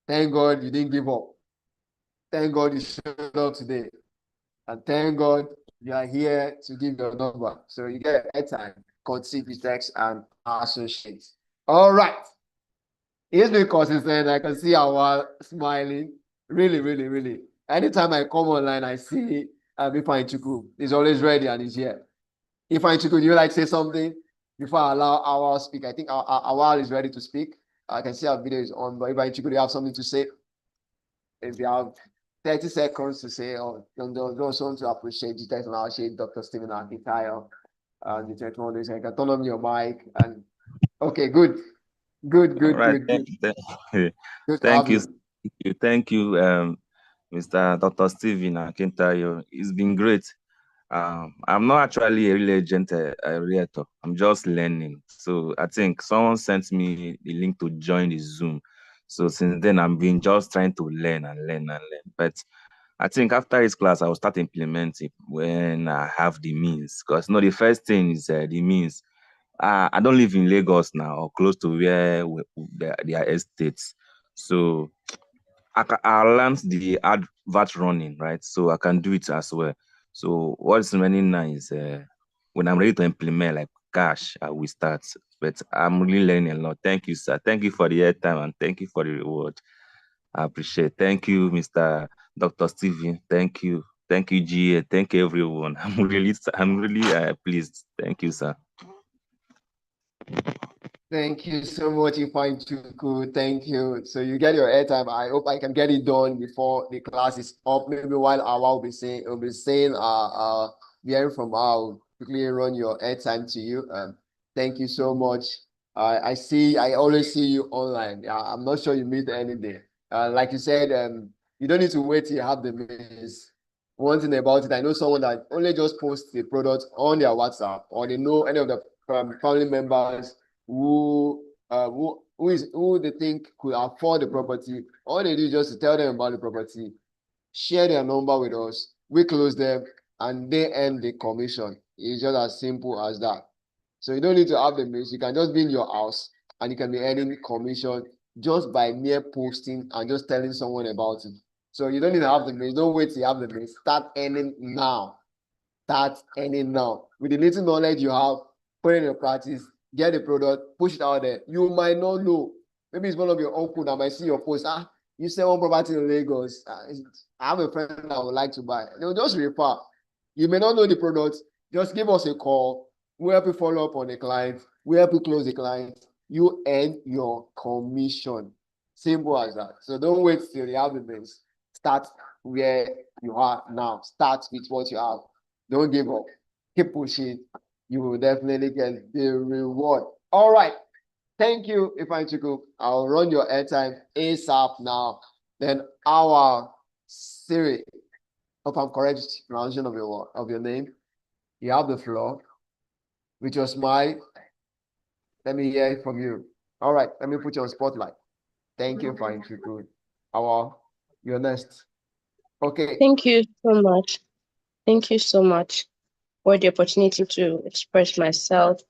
Thank God you didn't give up. Thank God you showed up today. And thank God you are here to give your number. So you get airtime, Consi GTS and associates. All right. He's been consistent. I can see our smiling. Really, really, really. Anytime I come online, I see Ifeanyi Chukwu. He's always ready and he's here. Ifeanyi Chukwu, do you like to say something before I allow Awal to speak? I think Awal is ready to speak. I can see our video is on, but Ifeanyi Chukwu, do you have something to say? If you have 30 seconds to say, or those want to appreciate the technology, Dr. Stephen Akintayo, and the 21 days, I can turn on your mic. And okay, good. Good. Right. Thank you, Mr. Dr. Stephen Akintayo. It's been great. I'm not actually a real agent, a realtor. I'm just learning. So I think someone sent me the link to join the Zoom. So since then, I've been just trying to learn and learn and learn. But I think after this class, I will start implementing when I have the means. Because the first thing is the means. I don't live in Lagos now or close to where their estates. So I learned the advert running, right? So I can do it as well. So what's remaining now is when I'm ready to implement, like gosh, I will start. But I'm really learning a lot. Thank you, sir. Thank you for the airtime and thank you for the reward. I appreciate it. Thank you, Mr. Dr. Steven. Thank you. Thank you, GA. Thank you, everyone. I'm really pleased. Thank you, sir. Thank you so much, Ifeanyi Chukwu. Thank you. So you get your airtime. I hope I can get it done before the class is up. Maybe while Awa will be saying, hearing from Awa, quickly run your airtime to you. Thank you so much. I always see you online. I'm not sure you meet any day. Like you said, you don't need to wait till you have the means. One thing about it, I know someone that only just posts the product on their WhatsApp, or they know any of the family members who they think could afford the property. All they do is just to tell them about the property, share their number with us, we close them, and they earn the commission. It's just as simple as that. So you don't need to have the means. You can just be in your house and you can be earning commission just by mere posting and just telling someone about it. So you don't need to have the means. Don't wait till you have the means. Start earning now. Start earning now. With the little knowledge you have, put it in your practice, get the product, push it out there. You might not know. Maybe it's one of your uncle that might see your post. You sell one property in Lagos. I have a friend that would like to buy. They'll just refer. You may not know the product. Just give us a call. We'll help you follow up on the client. We'll help you close the client. You earn your commission. Simple as that. So don't wait till you have the base. Start where you are now. Start with what you have. Don't give up. Keep pushing. You will definitely get the reward. All right. Thank you, Ifeanyi Chukwu. I'll run your airtime ASAP now. Then our Siri, if I'm correct pronunciation of your name, you have the floor. With your smile, let me hear it from you. All right, let me put you on spotlight. Thank you, Ifeanyi Chukwu. You're next. Okay. Thank you so much. Thank you so much for the opportunity to express myself.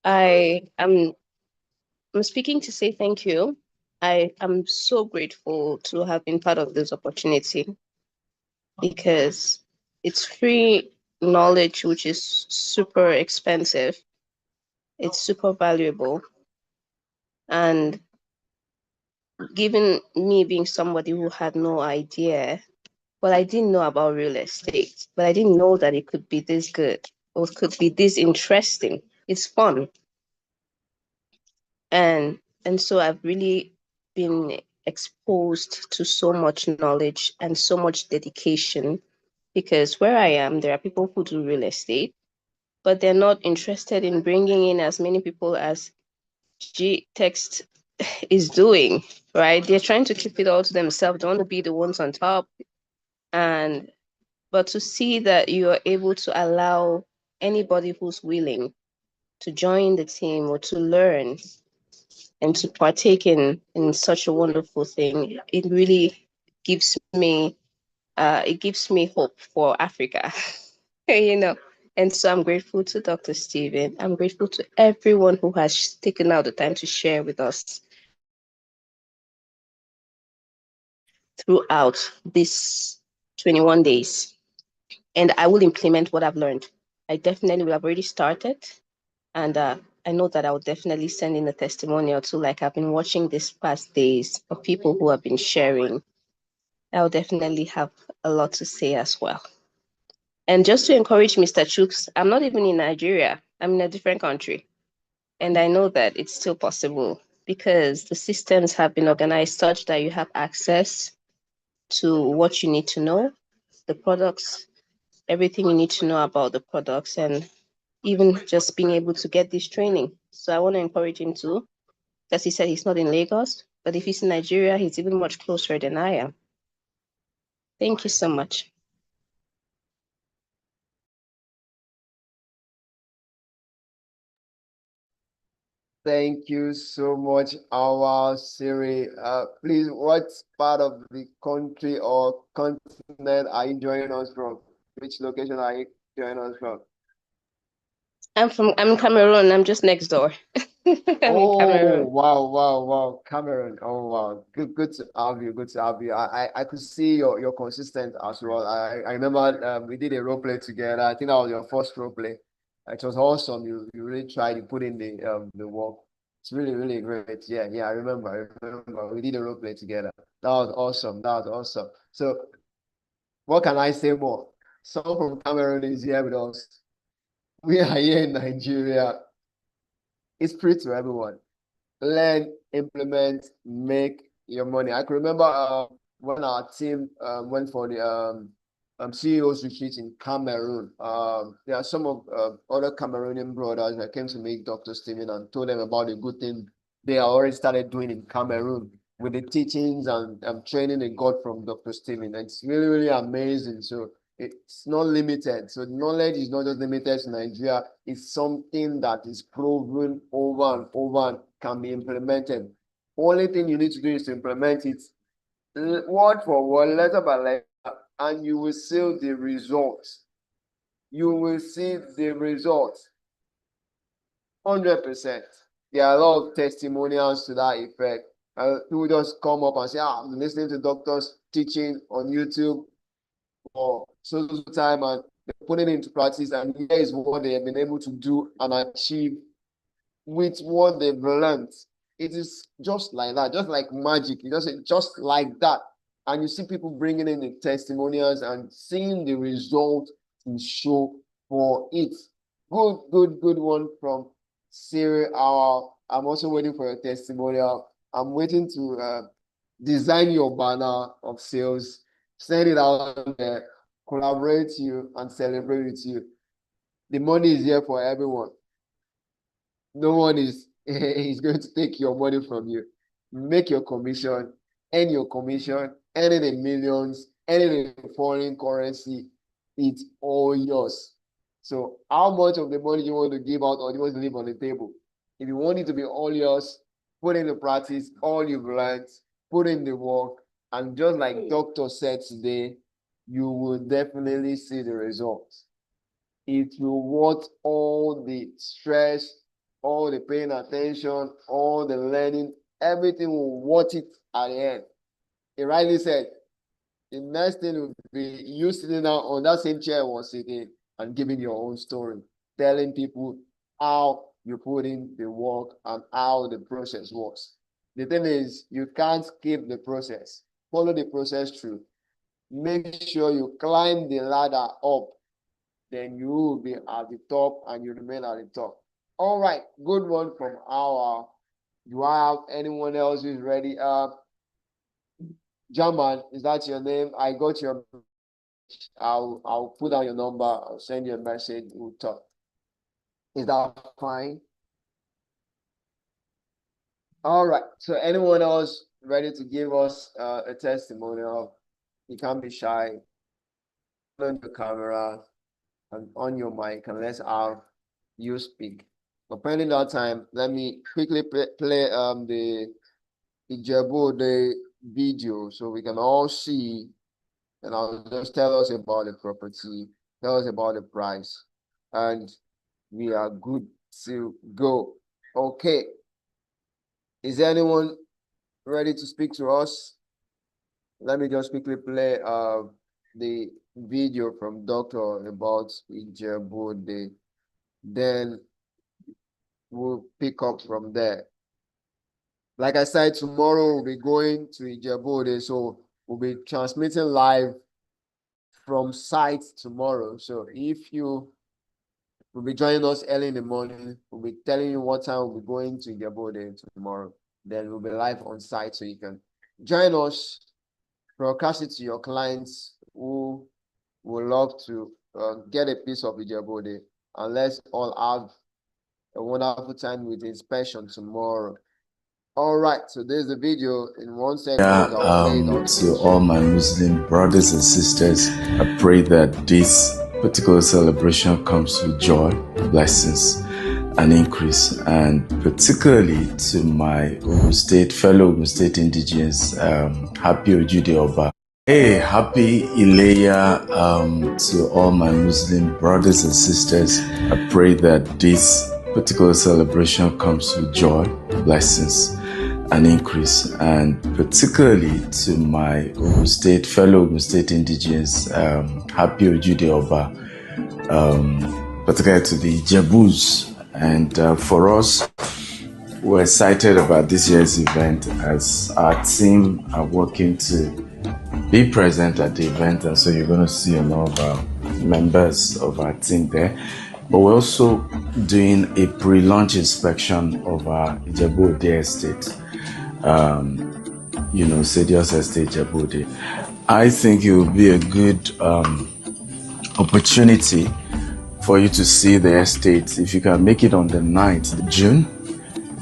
I'm speaking to say thank you. I am so grateful to have been part of this opportunity. because it's free knowledge, which is super expensive. It's super valuable. And given me being somebody who had no idea, well, I didn't know about real estate, but I didn't know that it could be this good or it could be this interesting. It's fun. And so I've really been exposed to so much knowledge and so much dedication, because where I am, there are people who do real estate, but they're not interested in bringing in as many people as G Text is doing, right? They're trying to keep it all to themselves. They want to be the ones on top. But to see that you are able to allow anybody who's willing to join the team or to learn and to partake in such a wonderful thing, it really gives me hope for Africa. you know. And so I'm grateful to Dr. Stephen. I'm grateful to everyone who has taken out the time to share with us throughout these 21 days. And I will implement what I've learned. I definitely will have already started. And I know that I will definitely send in a testimonial too, like I've been watching these past days of people who have been sharing. I'll definitely have a lot to say as well. And just to encourage Mr. Chooks, I'm not even in Nigeria. I'm in a different country. And I know that it's still possible because the systems have been organized such that you have access to what you need to know, the products, everything you need to know about the products, and even just being able to get this training. So I want to encourage him too, because he said he's not in Lagos, but if he's in Nigeria, he's even much closer than I am. Thank you so much. Thank you so much, our Siri. Please, what part of the country or continent are you joining us from? Which location are you joining us from? I'm in Cameroon. I'm just next door. I'm in Cameroon. Wow, Cameron. Oh wow, good to have you. Good to have you. I could see you're consistent as well. I remember we did a role play together. I think that was your first role play. It was awesome. You really tried. You put in the work. It's really great. Yeah. I remember. We did a role play together. That was awesome. So what can I say more? Someone from Cameroon is here with us. We are here in Nigeria. It's free to everyone. Learn, implement, make your money. I can remember when our team went for the CEO's retreat in Cameroon. There are some of other Cameroonian brothers that came to meet Dr. Stephen and told them about the good thing they already started doing in Cameroon with the teachings and training they got from Dr. Stephen. It's really amazing. So it's not limited. So knowledge is not just limited to Nigeria. It's something that is proven over and over and can be implemented. Only thing you need to do is to implement it word for word, letter by letter, and you will see the results. You will see the results. 100%. There are a lot of testimonials to that effect. People just come up and say, I'm listening to doctors teaching on YouTube for so time, and they're putting it into practice, and here is what they have been able to do and achieve with what they've learned. It is just like that, just like magic. Just like that. And you see people bringing in the testimonials and seeing the result to show for it. Good one from Siri. I'm also waiting for your testimonial. I'm waiting to design your banner of sales, send it out there, collaborate you and celebrate with you. The money is here for everyone. No one is going to take your money from you. Make your commission, earn your commission, earn it in millions, earn it in foreign currency. It's all yours. So how much of the money you want to give out or you want to leave on the table? If you want it to be all yours, put in the practice, all you've learned, put in the work, and just like Doctor said today, you will definitely see the results. It will worth all the stress, all the paying attention, all the learning, everything will worth it at the end. He rightly said, The next thing would be you sitting down on that same chair was sitting and giving your own story, telling people how you put in the work and how the process works. The thing is, you can't skip the process. Follow the process through. Make sure you climb the ladder up. Then you will be at the top and you remain at the top. All right, good one from our. Do I have anyone else who's ready? Jaman, is that your name? I got your. I'll put down your number. I'll send you a message. We'll talk. Is that fine? All right. So anyone else ready to give us a testimonial? You can't be shy. On the camera and on your mic, and let's have you speak. But pending that time, let me quickly play the Ijebu video so we can all see, and I'll just tell us about the property, tell us about the price, and we are good to go. Okay. Is anyone ready to speak to us? Let me just quickly play the video from Doctor about Ijebu. Then we'll pick up from there. Like I said, tomorrow we'll be going to Ijebu, so we'll be transmitting live from site tomorrow. So if you will be joining us early in the morning, we'll be telling you what time we'll be going to Ijebu tomorrow. Then we'll be live on site, so you can join us, broadcast it to your clients who would love to get a piece of Ijebu, and let's all have a wonderful time with the inspection tomorrow. All right, so there's the video. In 1 second, to all my Muslim brothers and sisters, I pray that this particular celebration comes with joy, blessings, and increase, and particularly to my fellow Ogun State indigenous, happy Ojude Oba. Hey, happy Ileya to all my Muslim brothers and sisters. I pray that this particular celebration comes with joy, blessings, and increase, and particularly to my fellow Ogun State indigenous, happy Ojude Oba, particularly to the Jebus. And for us, we're excited about this year's event as our team are working to be present at the event, and so you're going to see a lot of our members of our team there. But we're also doing a pre-launch inspection of our Ijebu estate, Sedios Estate Ijebu. I think it will be a good opportunity for you to see the estate. If you can make it on the 9th June,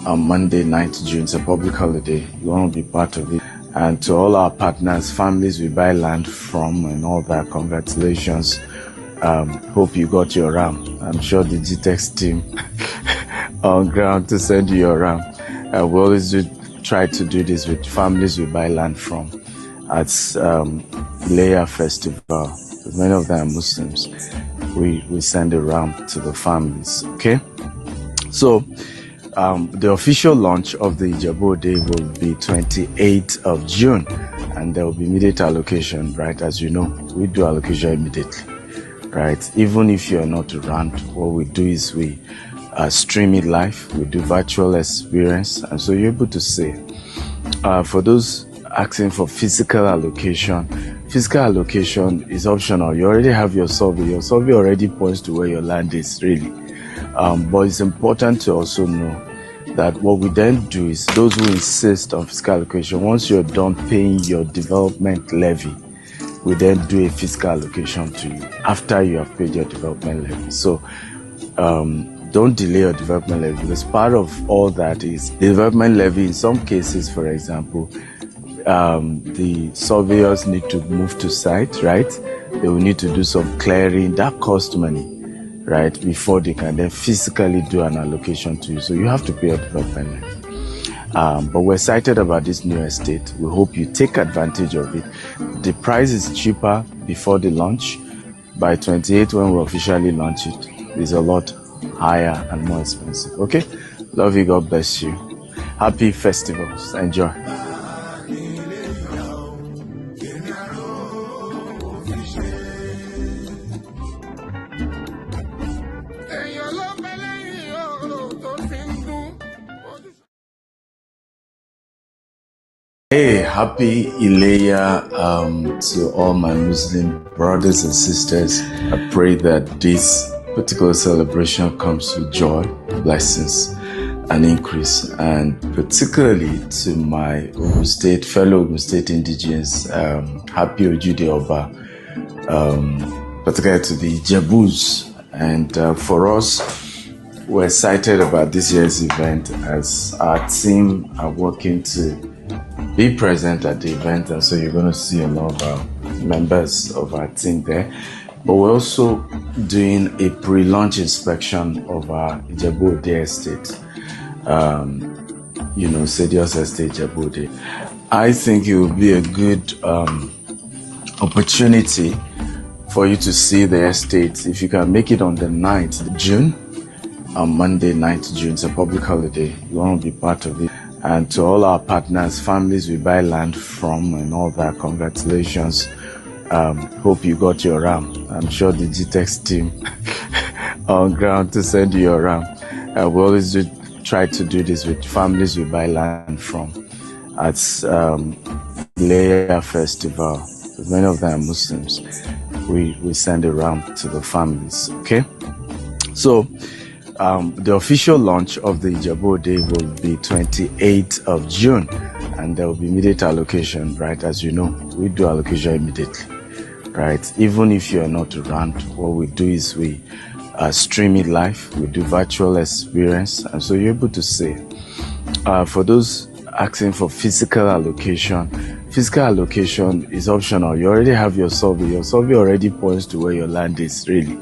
on Monday 9th June, it's a public holiday. You want to be part of it. And to all our partners, families we buy land from and all that, congratulations. Hope you got your RAM. I'm sure the GTEX team on ground to send you your RAM. We always try to do this with families we buy land from at Ileya Festival. Many of them are Muslims. We send a RAM to the families, okay? So the official launch of the Ijebu Day will be 28th of June, and there will be immediate allocation, right? As you know, we do allocation immediately, right? Even if you're not around, what we do is we stream it live, we do virtual experience, and so you're able to see. For those asking for physical allocation is optional. You already have your survey already points to where your land is, really. But it's important to also know that what we then do is those who insist on physical allocation, once you're done paying your development levy, we then do a physical allocation to you after you have paid your development levy. So don't delay your development levy, because part of all that is the development levy. In some cases, for example, the surveyors need to move to site, right? They will need to do some clearing. That costs money, right? Before they can then physically do an allocation to you. So you have to pay your development levy. But we're excited about this new estate. We hope you take advantage of it. The price is cheaper before the launch. By 28, when we officially launch it, it's a lot higher and more expensive. Okay? Love you. God bless you. Happy festivals. Enjoy. Happy Ileya to all my Muslim brothers and sisters. I pray that this particular celebration comes with joy, blessings, and increase. And particularly to my Ogun State, fellow Ogun State indigenes, happy Ojude Oba, particularly to the Jebus. And for us, we're excited about this year's event as our team are working to be present at the event, and so you're going to see a lot of members of our team there. But we're also doing a pre-launch inspection of our Ijebu Ode estate, Sedios Estate Ijebu Ode. I think it will be a good opportunity for you to see the estate. If you can make it on the 9th of June, on Monday, 9th June, it's a public holiday. You want to be part of it. And to all our partners, families we buy land from and all that, congratulations. Hope you got your RAM. I'm sure the GTEX team on ground to send you your RAM. We always try to do this with families we buy land from. At Leia Festival, many of them are Muslims. We send a RAM to the families, okay? So, the official launch of the Ijebu Ode will be 28th of June, and there will be immediate allocation, right? As you know, we do allocation immediately, right? Even if you are not around, what we do is we stream it live, we do virtual experience, and so you're able to see. For those asking for physical allocation is optional. You already have your survey already points to where your land is, really.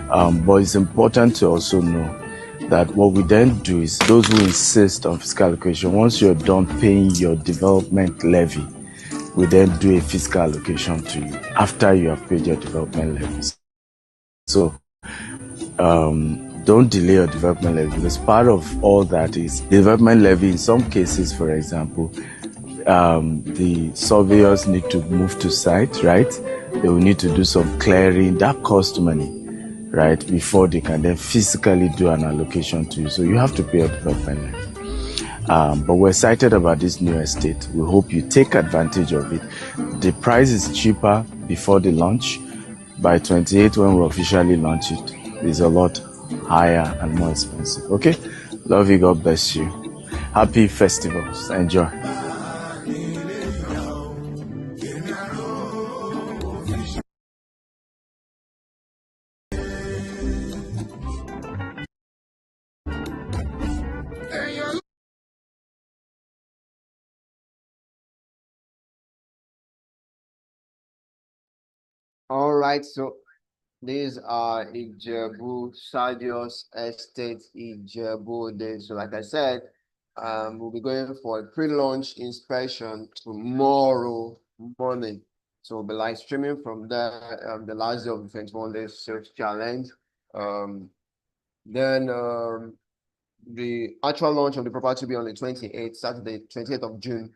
But it's important to also know that what we then do is those who insist on fiscal allocation, once you're done paying your development levy, we then do a fiscal allocation to you after you have paid your development levies. So don't delay your development levy, because part of all that is the development levy. In some cases, for example, the surveyors need to move to site, right? They will need to do some clearing. That costs money, right? Before they can then physically do an allocation to you. So you have to pay your development levy. But we're excited about this new estate. We hope you take advantage of it. The price is cheaper before the launch. By 28, when we officially launch it, it's a lot higher and more expensive. Okay? Love you. God bless you. Happy festivals. Enjoy. All right, so these are Ijebu Sadios Estate Ijebu Ode. So like I said, we'll be going for a pre-launch inspection tomorrow morning. So we'll be live streaming from there, the last day of the 21 days sales challenge. Then the actual launch of the property will be on the 28th, Saturday, 28th of June,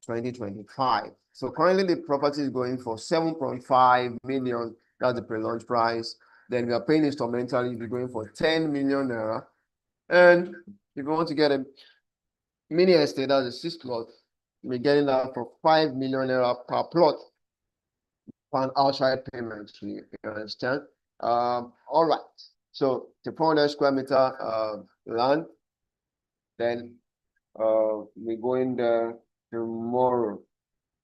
2025. So currently the property is going for 7.5 million. That's the pre-launch price. Then we are paying instrumentally, we're going for 10 million naira. And if you want to get a mini estate, that's a 6 plot, we're getting that for 5 million naira per plot for an outright payment. You understand? All right. So the 400 square meter land. Then we're going there tomorrow.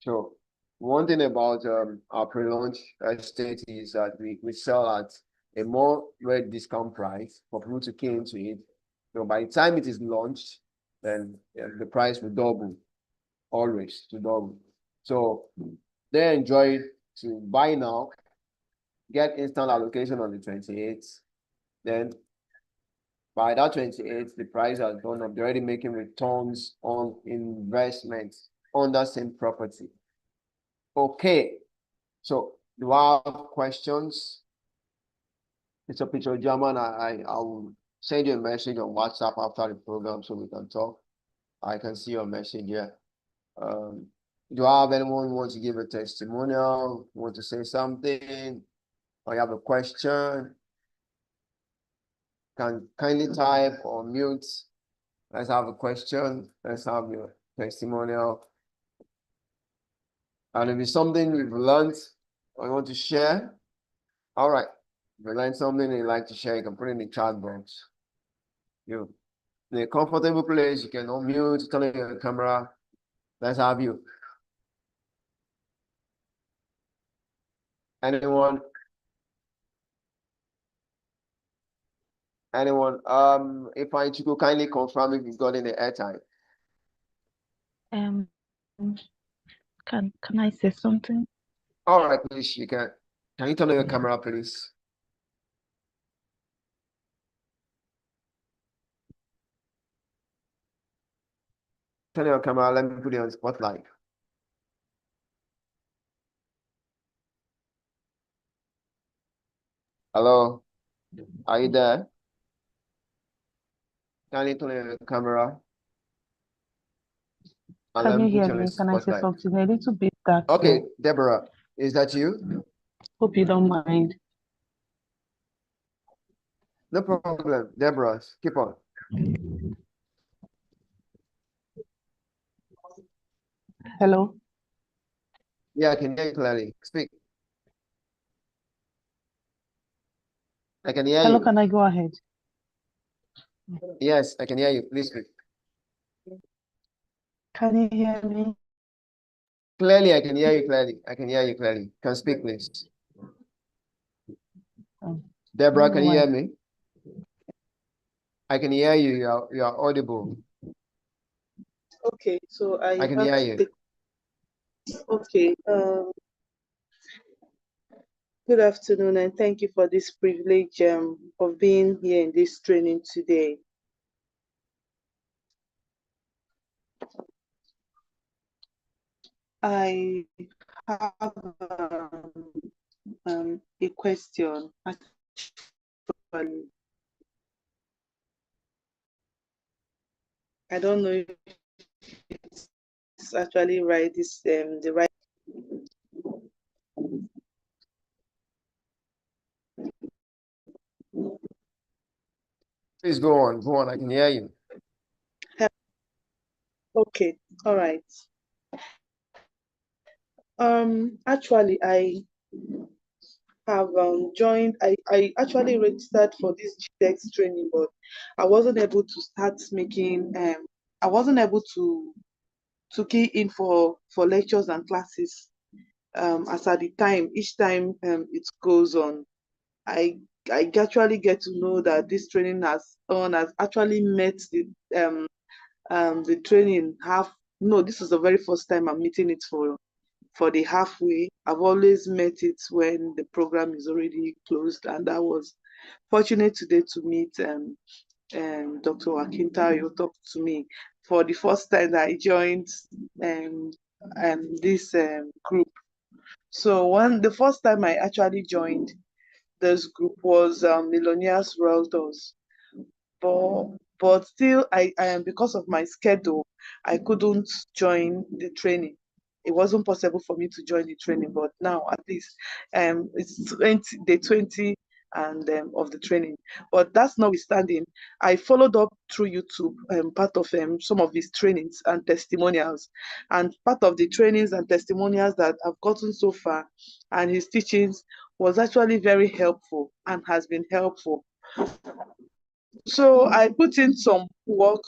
So one thing about our pre-launch estate is that we sell at a more red discount price for people to key into it. So by the time it is launched, then the price will double, always to double. So they enjoy to buy now, get instant allocation on the 28th. Then by that 28th, the price has gone up. They're already making returns on investments on that same property. Okay, so do I have questions? Mr. Peter German, I will send you a message on WhatsApp after the program so we can talk. I can see your message here. Do I have anyone who wants to give a testimonial, want to say something, or you have a question? Can kindly type or mute. Let's have a question. Let's have your testimonial. And if it's something we've learned or you want to share, all right. If you learned something and you like to share, you can put it in the chat box. You in a comfortable place, you can unmute, turn on your camera. Let's have you. Anyone? Anyone? If I could kindly confirm if you've got any airtime. Um, can I say something? All right, please, you can. Can you turn on your camera, please? Turn on your camera, let me put it on spotlight. Hello, are you there? Can you turn on your camera? And let Can you me put hear you on me? Can I say spotlight. something a little bit that Okay, Deborah, is that you? hope you don't mind? No problem, Deborah, keep on. Hello? Yeah, I can hear you clearly. Speak. I can hear Hello, you. can I go ahead? Yes, I can hear you. Please speak. Can you hear me? Clearly, I can hear you clearly. I can hear you clearly. Can speak, please. Deborah, can you hear me? I can hear you. You are audible. Okay, so I can hear you. Okay, good afternoon, and thank you for this privilege of being here in this training today. I have a question. Actually, I don't know if it's actually right. This the right. Please go on. Go on. I can hear you. Okay. All right. Actually, I have joined. I actually registered for this GTEx training, but I wasn't able to start making. I wasn't able to key in for lectures and classes. As at the time, each time it goes on, I actually get to know that this training has actually met the training half. No, this is the very first time I'm meeting it for the halfway. I've always met it when the program is already closed, and I was fortunate today to meet Dr. Akintayo talk to me for the first time that I joined this group. So the first time I actually joined this group was Millionaires Realtors, but still I am, because of my schedule, I couldn't join the training. It wasn't possible for me to join the training, but now at least it's 20 and of the training. But that's notwithstanding, I followed up through YouTube part of some of his trainings and testimonials, and part of the trainings and testimonials that I've gotten so far, and his teachings was actually very helpful and has been helpful. So I put in some work,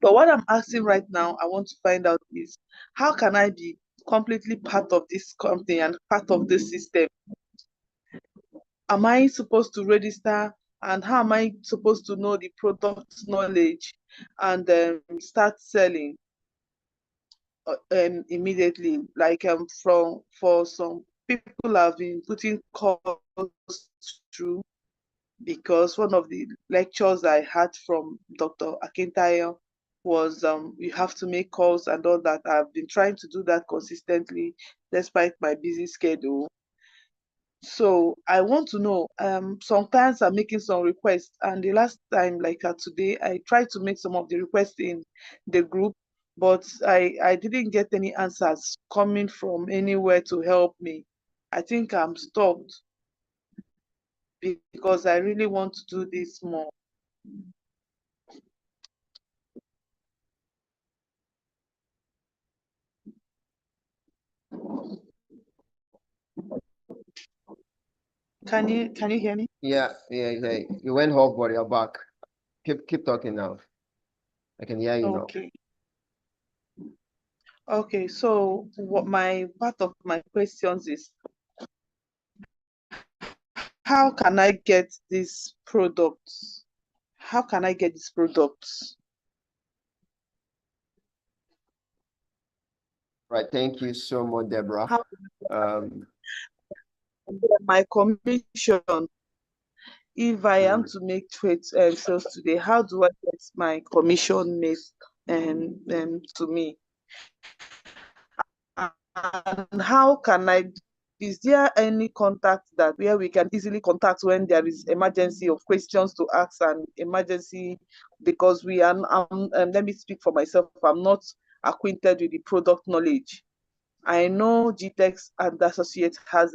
but what I'm asking right now, I want to find out is how can I be completely part of this company and part of this system? Am I supposed to register, and how am I supposed to know the product knowledge and start selling immediately? Like for some people have been putting calls through, because one of the lectures I had from Dr. Akintayo was you have to make calls and all that. I've been trying to do that consistently despite my busy schedule. So I want to know, sometimes I'm making some requests, and the last time, like today, I tried to make some of the requests in the group, but I didn't get any answers coming from anywhere to help me. I think I'm stuck because I really want to do this more. Can you hear me? Yeah. You went off, but you're back. Keep talking now. I can hear you now. Okay, so what my part of my questions is, how can I get these products? How can I get these products? Right. Thank you so much, Deborah. My commission, if I am to make trade sales today, how do I get my commission made to me? And how can I, is there any contact that where we can easily contact when there is emergency of questions to ask and emergency, because we are, let me speak for myself, I'm not acquainted with the product knowledge. I know GTEx and Associates has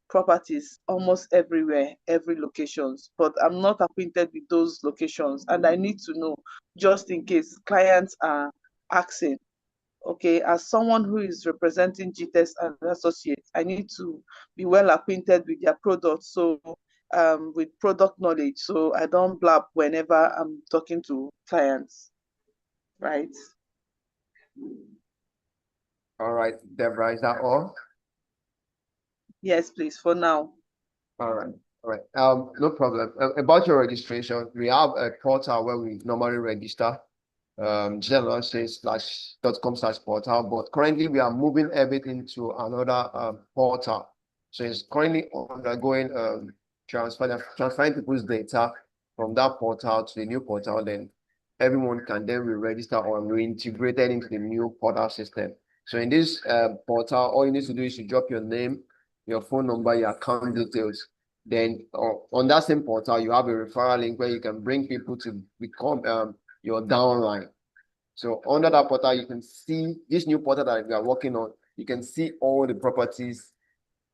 properties almost everywhere, every locations, but I'm not acquainted with those locations, and I need to know just in case clients are asking. Okay, as someone who is representing GTEx and Associates, I need to be well acquainted with their products, so with product knowledge, so I don't blab whenever I'm talking to clients, right? All right, Deborah, is that all? Yes, please, for now. All right. No problem. About your registration, we have a portal where we normally register. Saleschallenge.com/portal, but currently we are moving everything to another portal. So it's currently undergoing transferring people's data from that portal to the new portal. Then everyone can then re-register or reintegrated into the new portal system. So in this portal, all you need to do is to drop your name, your phone number, your account details. Then on that same portal, you have a referral link where you can bring people to become your downline. So under that portal, you can see this new portal that we are working on. You can see all the properties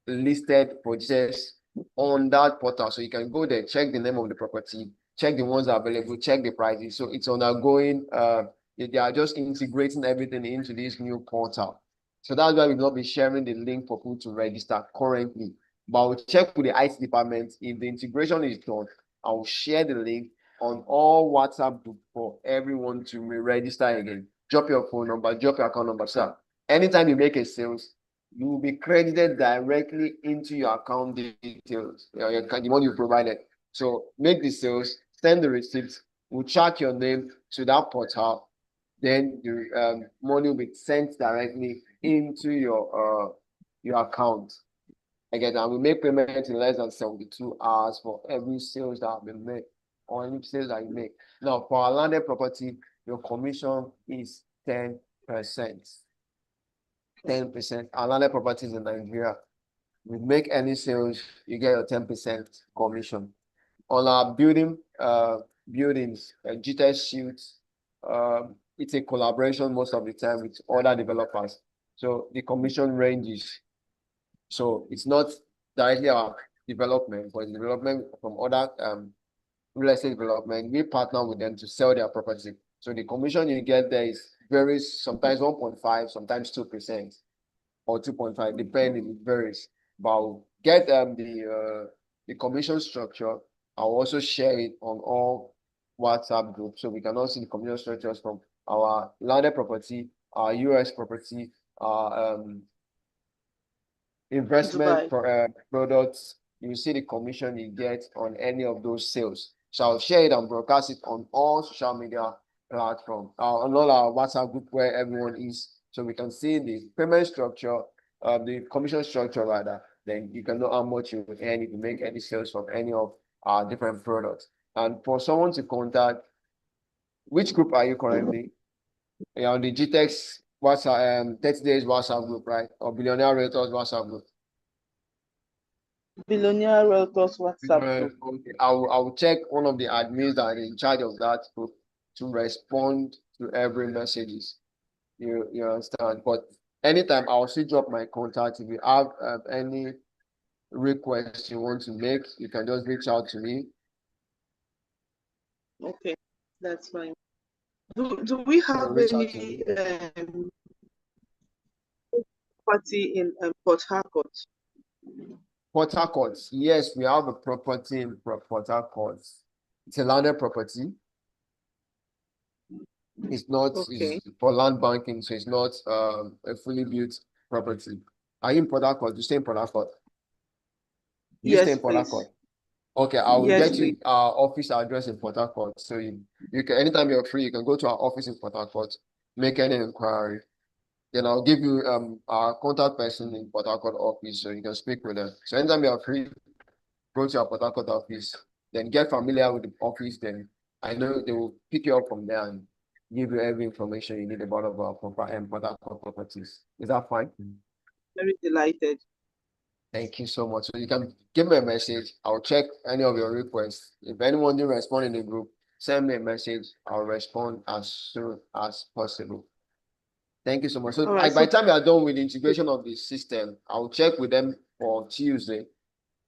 listed purchased on that portal. So you can go there, check the name of the property, check the ones available, check the prices. So it's undergoing, they are just integrating everything into this new portal. So that's why we'll not be sharing the link for people to register currently. But I'll check with the IT department. If the integration is done, I'll share the link on all WhatsApp group for everyone to re-register again. Drop your phone number, drop your account number. So anytime you make a sales, you will be credited directly into your account details, the one you provided. So make the sales, send the receipts, we'll track your name to that portal, then the money will be sent directly into your account. Again, and we make payment in less than 72 hours for every sales that have been made or any sales that you make. Now, for our landed property, your commission is 10%. 10%. Our landed properties in Nigeria, we make any sales, you get a 10% commission. On our buildings, GTEx Shoots, it's a collaboration most of the time with other developers. So the commission ranges. So it's not directly our development, but it's development from other real estate development. We partner with them to sell their property. So the commission you get there is varies, sometimes 1.5, sometimes 2% or 2.5, depending, it varies. But I'll get the commission structure. I'll also share it on all WhatsApp groups so we can all see the commission structures from our landed property, our US property, our investment products. You see the commission you get on any of those sales. So I'll share it and broadcast it on all social media platforms, on all our WhatsApp group where everyone is, so we can see the payment structure, the commission structure rather. Then you can know how much you will earn if you make any sales from any of our different products. And for someone to contact, which group are you currently? You're on the GTEx WhatsApp 30 days WhatsApp group, right? Or Billionaire Realtors WhatsApp group? Billionaire Realtors WhatsApp group. Okay. I'll check one of the admins that are in charge of that group to respond to every messages. You understand? But anytime I'll still drop my contact. If you have any requests you want to make, you can just reach out to me. Okay, that's fine. Do we have any property in Port Harcourt. Port Harcourt. Yes, we have a property in Port Harcourt. It's a landed property. It's not it's for land banking, so it's not a fully built property. Are you in Port Harcourt? You stay in Port Harcourt? You stay in Port Harcourt? Okay, I will get you our office address in Port Harcourt. So you can, anytime you're free, you can go to our office in Port Harcourt, make any inquiry. Then I'll give you our contact person in Port Harcourt office so you can speak with them. So anytime you're free, go to our Port Harcourt office, then get familiar with the office. Then I know they will pick you up from there and give you every information you need about our Port Harcourt properties. Is that fine? Very delighted. Thank you so much. So you can give me a message. I'll check any of your requests. If anyone didn't respond in the group, send me a message. I'll respond as soon as possible. Thank you so much. So by the time you are done with the integration of the system, I'll check with them for Tuesday.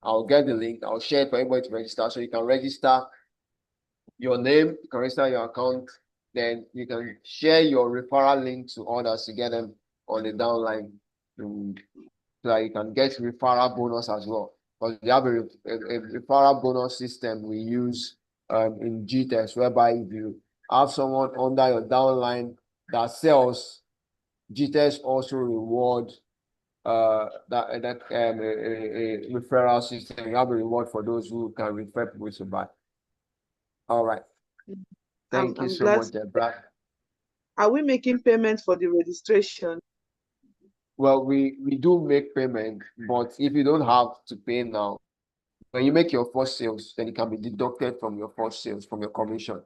I'll get the link. I'll share it for everybody to register. So you can register your name, you can register your account, then you can share your referral link to others to get them on the downline so that you can get referral bonus as well. Because we have a referral bonus system we use in GTEx, whereby if you have someone under your downline that sells, GTEx also reward a referral system. You have a reward for those who can refer people to buy. All right. Thank you so much, Deborah. Are we making payments for the registration? Well, we do make payment, but if you don't have to pay now, when you make your first sales, then it can be deducted from your first sales, from your commission.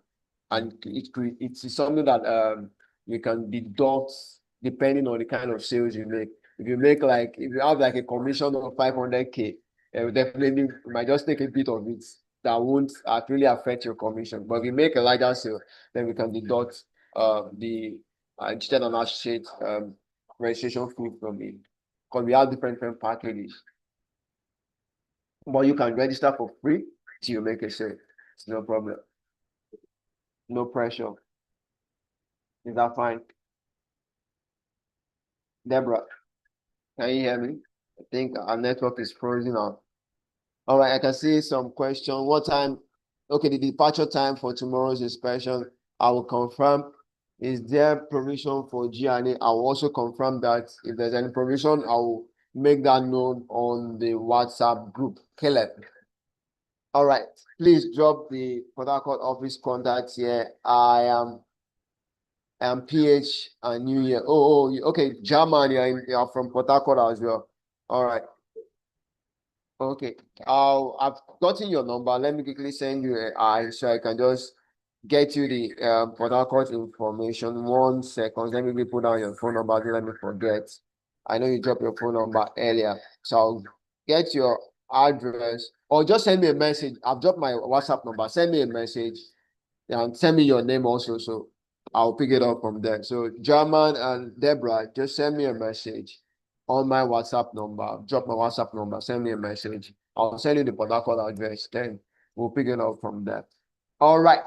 And it's something that you can deduct depending on the kind of sales you make. If you have like a commission of 500K, definitely you might just take a bit of it. That won't really affect your commission. But if you make a larger sale, then we can deduct the digital and associate registration fee from it. Because we have different packages. But you can register for free till you make a sale. It's no problem. No pressure. Is that fine? Deborah, can you hear me? I think our network is frozen out. All right, I can see some question. What time? Okay, the departure time for tomorrow's inspection, I will confirm. Is there provision for GNA? I will also confirm that. If there's any provision, I will make that known on the WhatsApp group. Caleb. All right, please drop the Port Harcourt office contact here. I am PH and New Year. Okay, German, you're from Port Harcourt as well. All right. Okay, I've gotten your number. Let me quickly send you so I can just get you the Port Harcourt information. 1 second. Let me put down your phone number. Don't let me forget. I know you dropped your phone number earlier, so I'll get your address or just send me a message. I've dropped my WhatsApp number. Send me a message and send me your name also, so I'll pick it up from there. So German and Deborah, just send me a message on my WhatsApp number. Drop my WhatsApp number. Send me a message. I'll send you the Port Harcourt address. Then we'll pick it up from there. All right.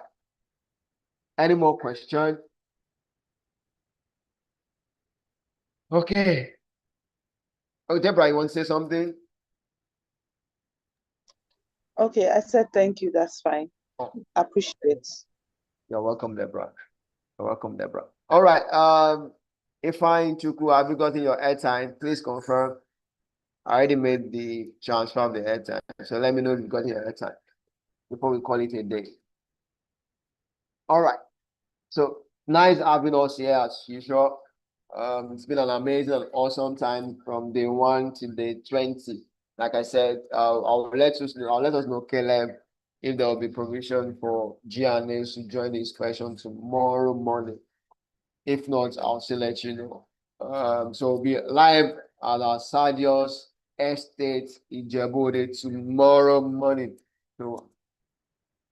Any more questions? Okay. Oh, Deborah, you want to say something? Okay, I said thank you. That's fine. Appreciate it. You're welcome, Deborah. You're welcome, Deborah. All right. Ifeanyi Chukwu, have you gotten your airtime? Please confirm. I already made the transfer of the airtime. So let me know if you got your airtime before we call it a day. All right. So nice having us here as usual. It's been an amazing and awesome time from day 1 to day 20. Like I said, I'll let us know, Caleb, if there will be provision for GNAs to join the inspection tomorrow morning. If not, I'll still let you know. So we'll be live at our Sadios Estate in Djibouti tomorrow morning. So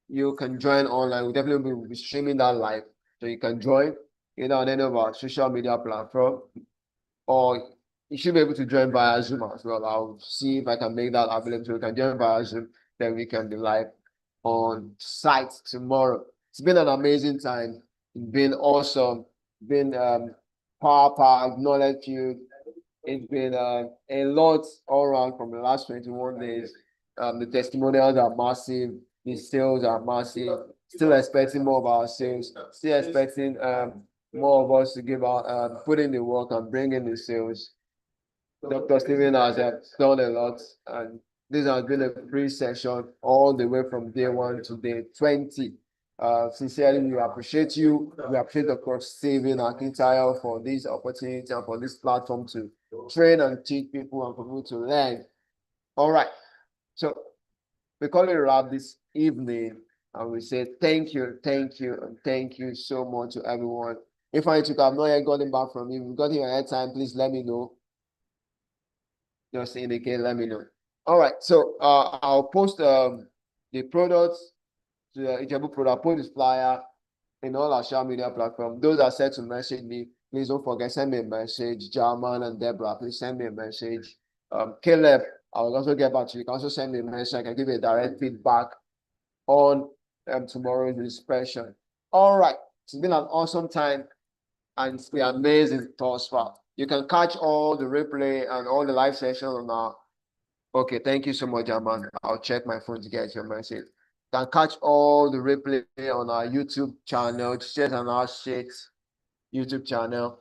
you can join online. We'll definitely be streaming that live. So you can join either on any of our social media platform, or you should be able to join via Zoom as well. I'll see if I can make that available. So you can join via Zoom, then we can be live on site tomorrow. It's been an amazing time. It's been awesome. Been power, knowledge filled. It's been a lot all around from the last 21 days. The testimonials are massive, the sales are massive. Still expecting more of our sales. Still expecting more of us to give out, put in the work and bring in the sales. Dr. Steven has done a lot, and this has been a free session all the way from day 1 to day 20. Sincerely, we appreciate you. We appreciate Dr. Steven Akintayo for this opportunity and for this platform to train and teach people and for people to learn. All right. So we call it a wrap this evening, and we say thank you, and thank you so much to everyone. If I have not yet gotten back from you, if you got your airtime, please let me know. Just indicate, let me know. All right, so I'll post the products, the Ijebu product, post this flyer in all our social media platforms. Those that said to message me, please don't forget, send me a message. Jarman and Deborah, please send me a message. Caleb, I will also get back to you. You can also send me a message. I can give you a direct feedback on tomorrow's inspection. All right, it's been an awesome time, and it's been amazing thus far. You can catch all the replay and all the live sessions on our. Okay, thank you so much, Aman. I'll check my phone to get your message. You can catch all the replay on our YouTube channel, Shares and Our Shakes YouTube channel.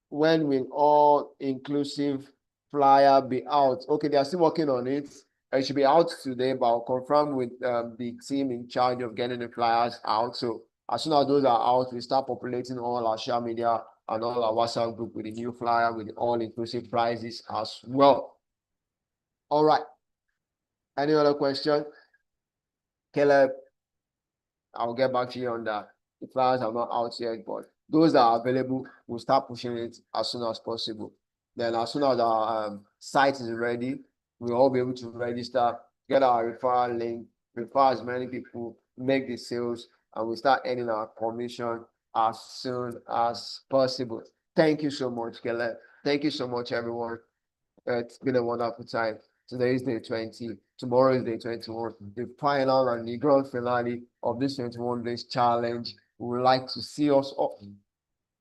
When will all inclusive flyer be out? Okay, they are still working on it. It should be out today, but I'll confirm with the team in charge of getting the flyers out. So as soon as those are out, we start populating all our social media and all our WhatsApp group with the new flyer with the all-inclusive prizes as well. All right. Any other question? Caleb, I'll get back to you on that. The flyers are not out yet, but those that are available, we'll start pushing it as soon as possible. Then as soon as our site is ready, we'll all be able to register, get our referral link, refer as many people, make the sales, and we'll start earning our commission as soon as possible. Thank you so much, Caleb. Thank you so much, everyone. It's been a wonderful time. Today is day 20. Tomorrow is day 21. The final and the grand finale of this 21 days challenge. We would like to see us up.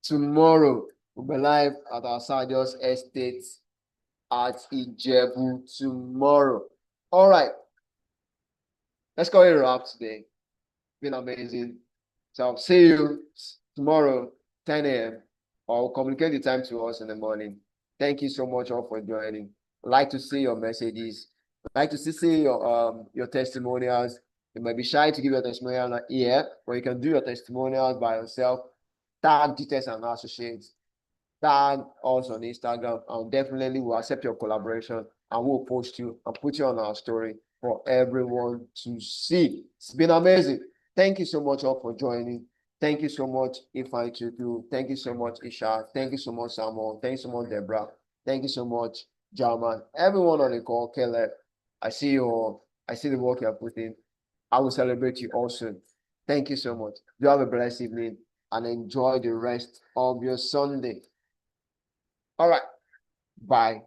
Tomorrow, we'll be live at our Sadios Estate at Ijebu tomorrow. All right. Let's go and wrap today. It's been amazing. So I'll see you tomorrow, 10 a.m. Or communicate the time to us in the morning. Thank you so much all for joining. I'd like to see your messages. I'd like to see your testimonials. You might be shy to give your testimonial here, but you can do your testimonials by yourself. Tag Details and Associates. Tag us on Instagram, and definitely we'll accept your collaboration and we'll post you and put you on our story for everyone to see. It's been amazing. Thank you so much all for joining. Thank you so much, Ifeanyi Chukwu. Thank you so much, Isha. Thank you so much, Samuel. Thank you so much, Deborah. Thank you so much, Jarman. Everyone on the call, Caleb. I see you all. I see the work you are putting. I will celebrate you all soon. Thank you so much. You have a blessed evening and enjoy the rest of your Sunday. All right. Bye.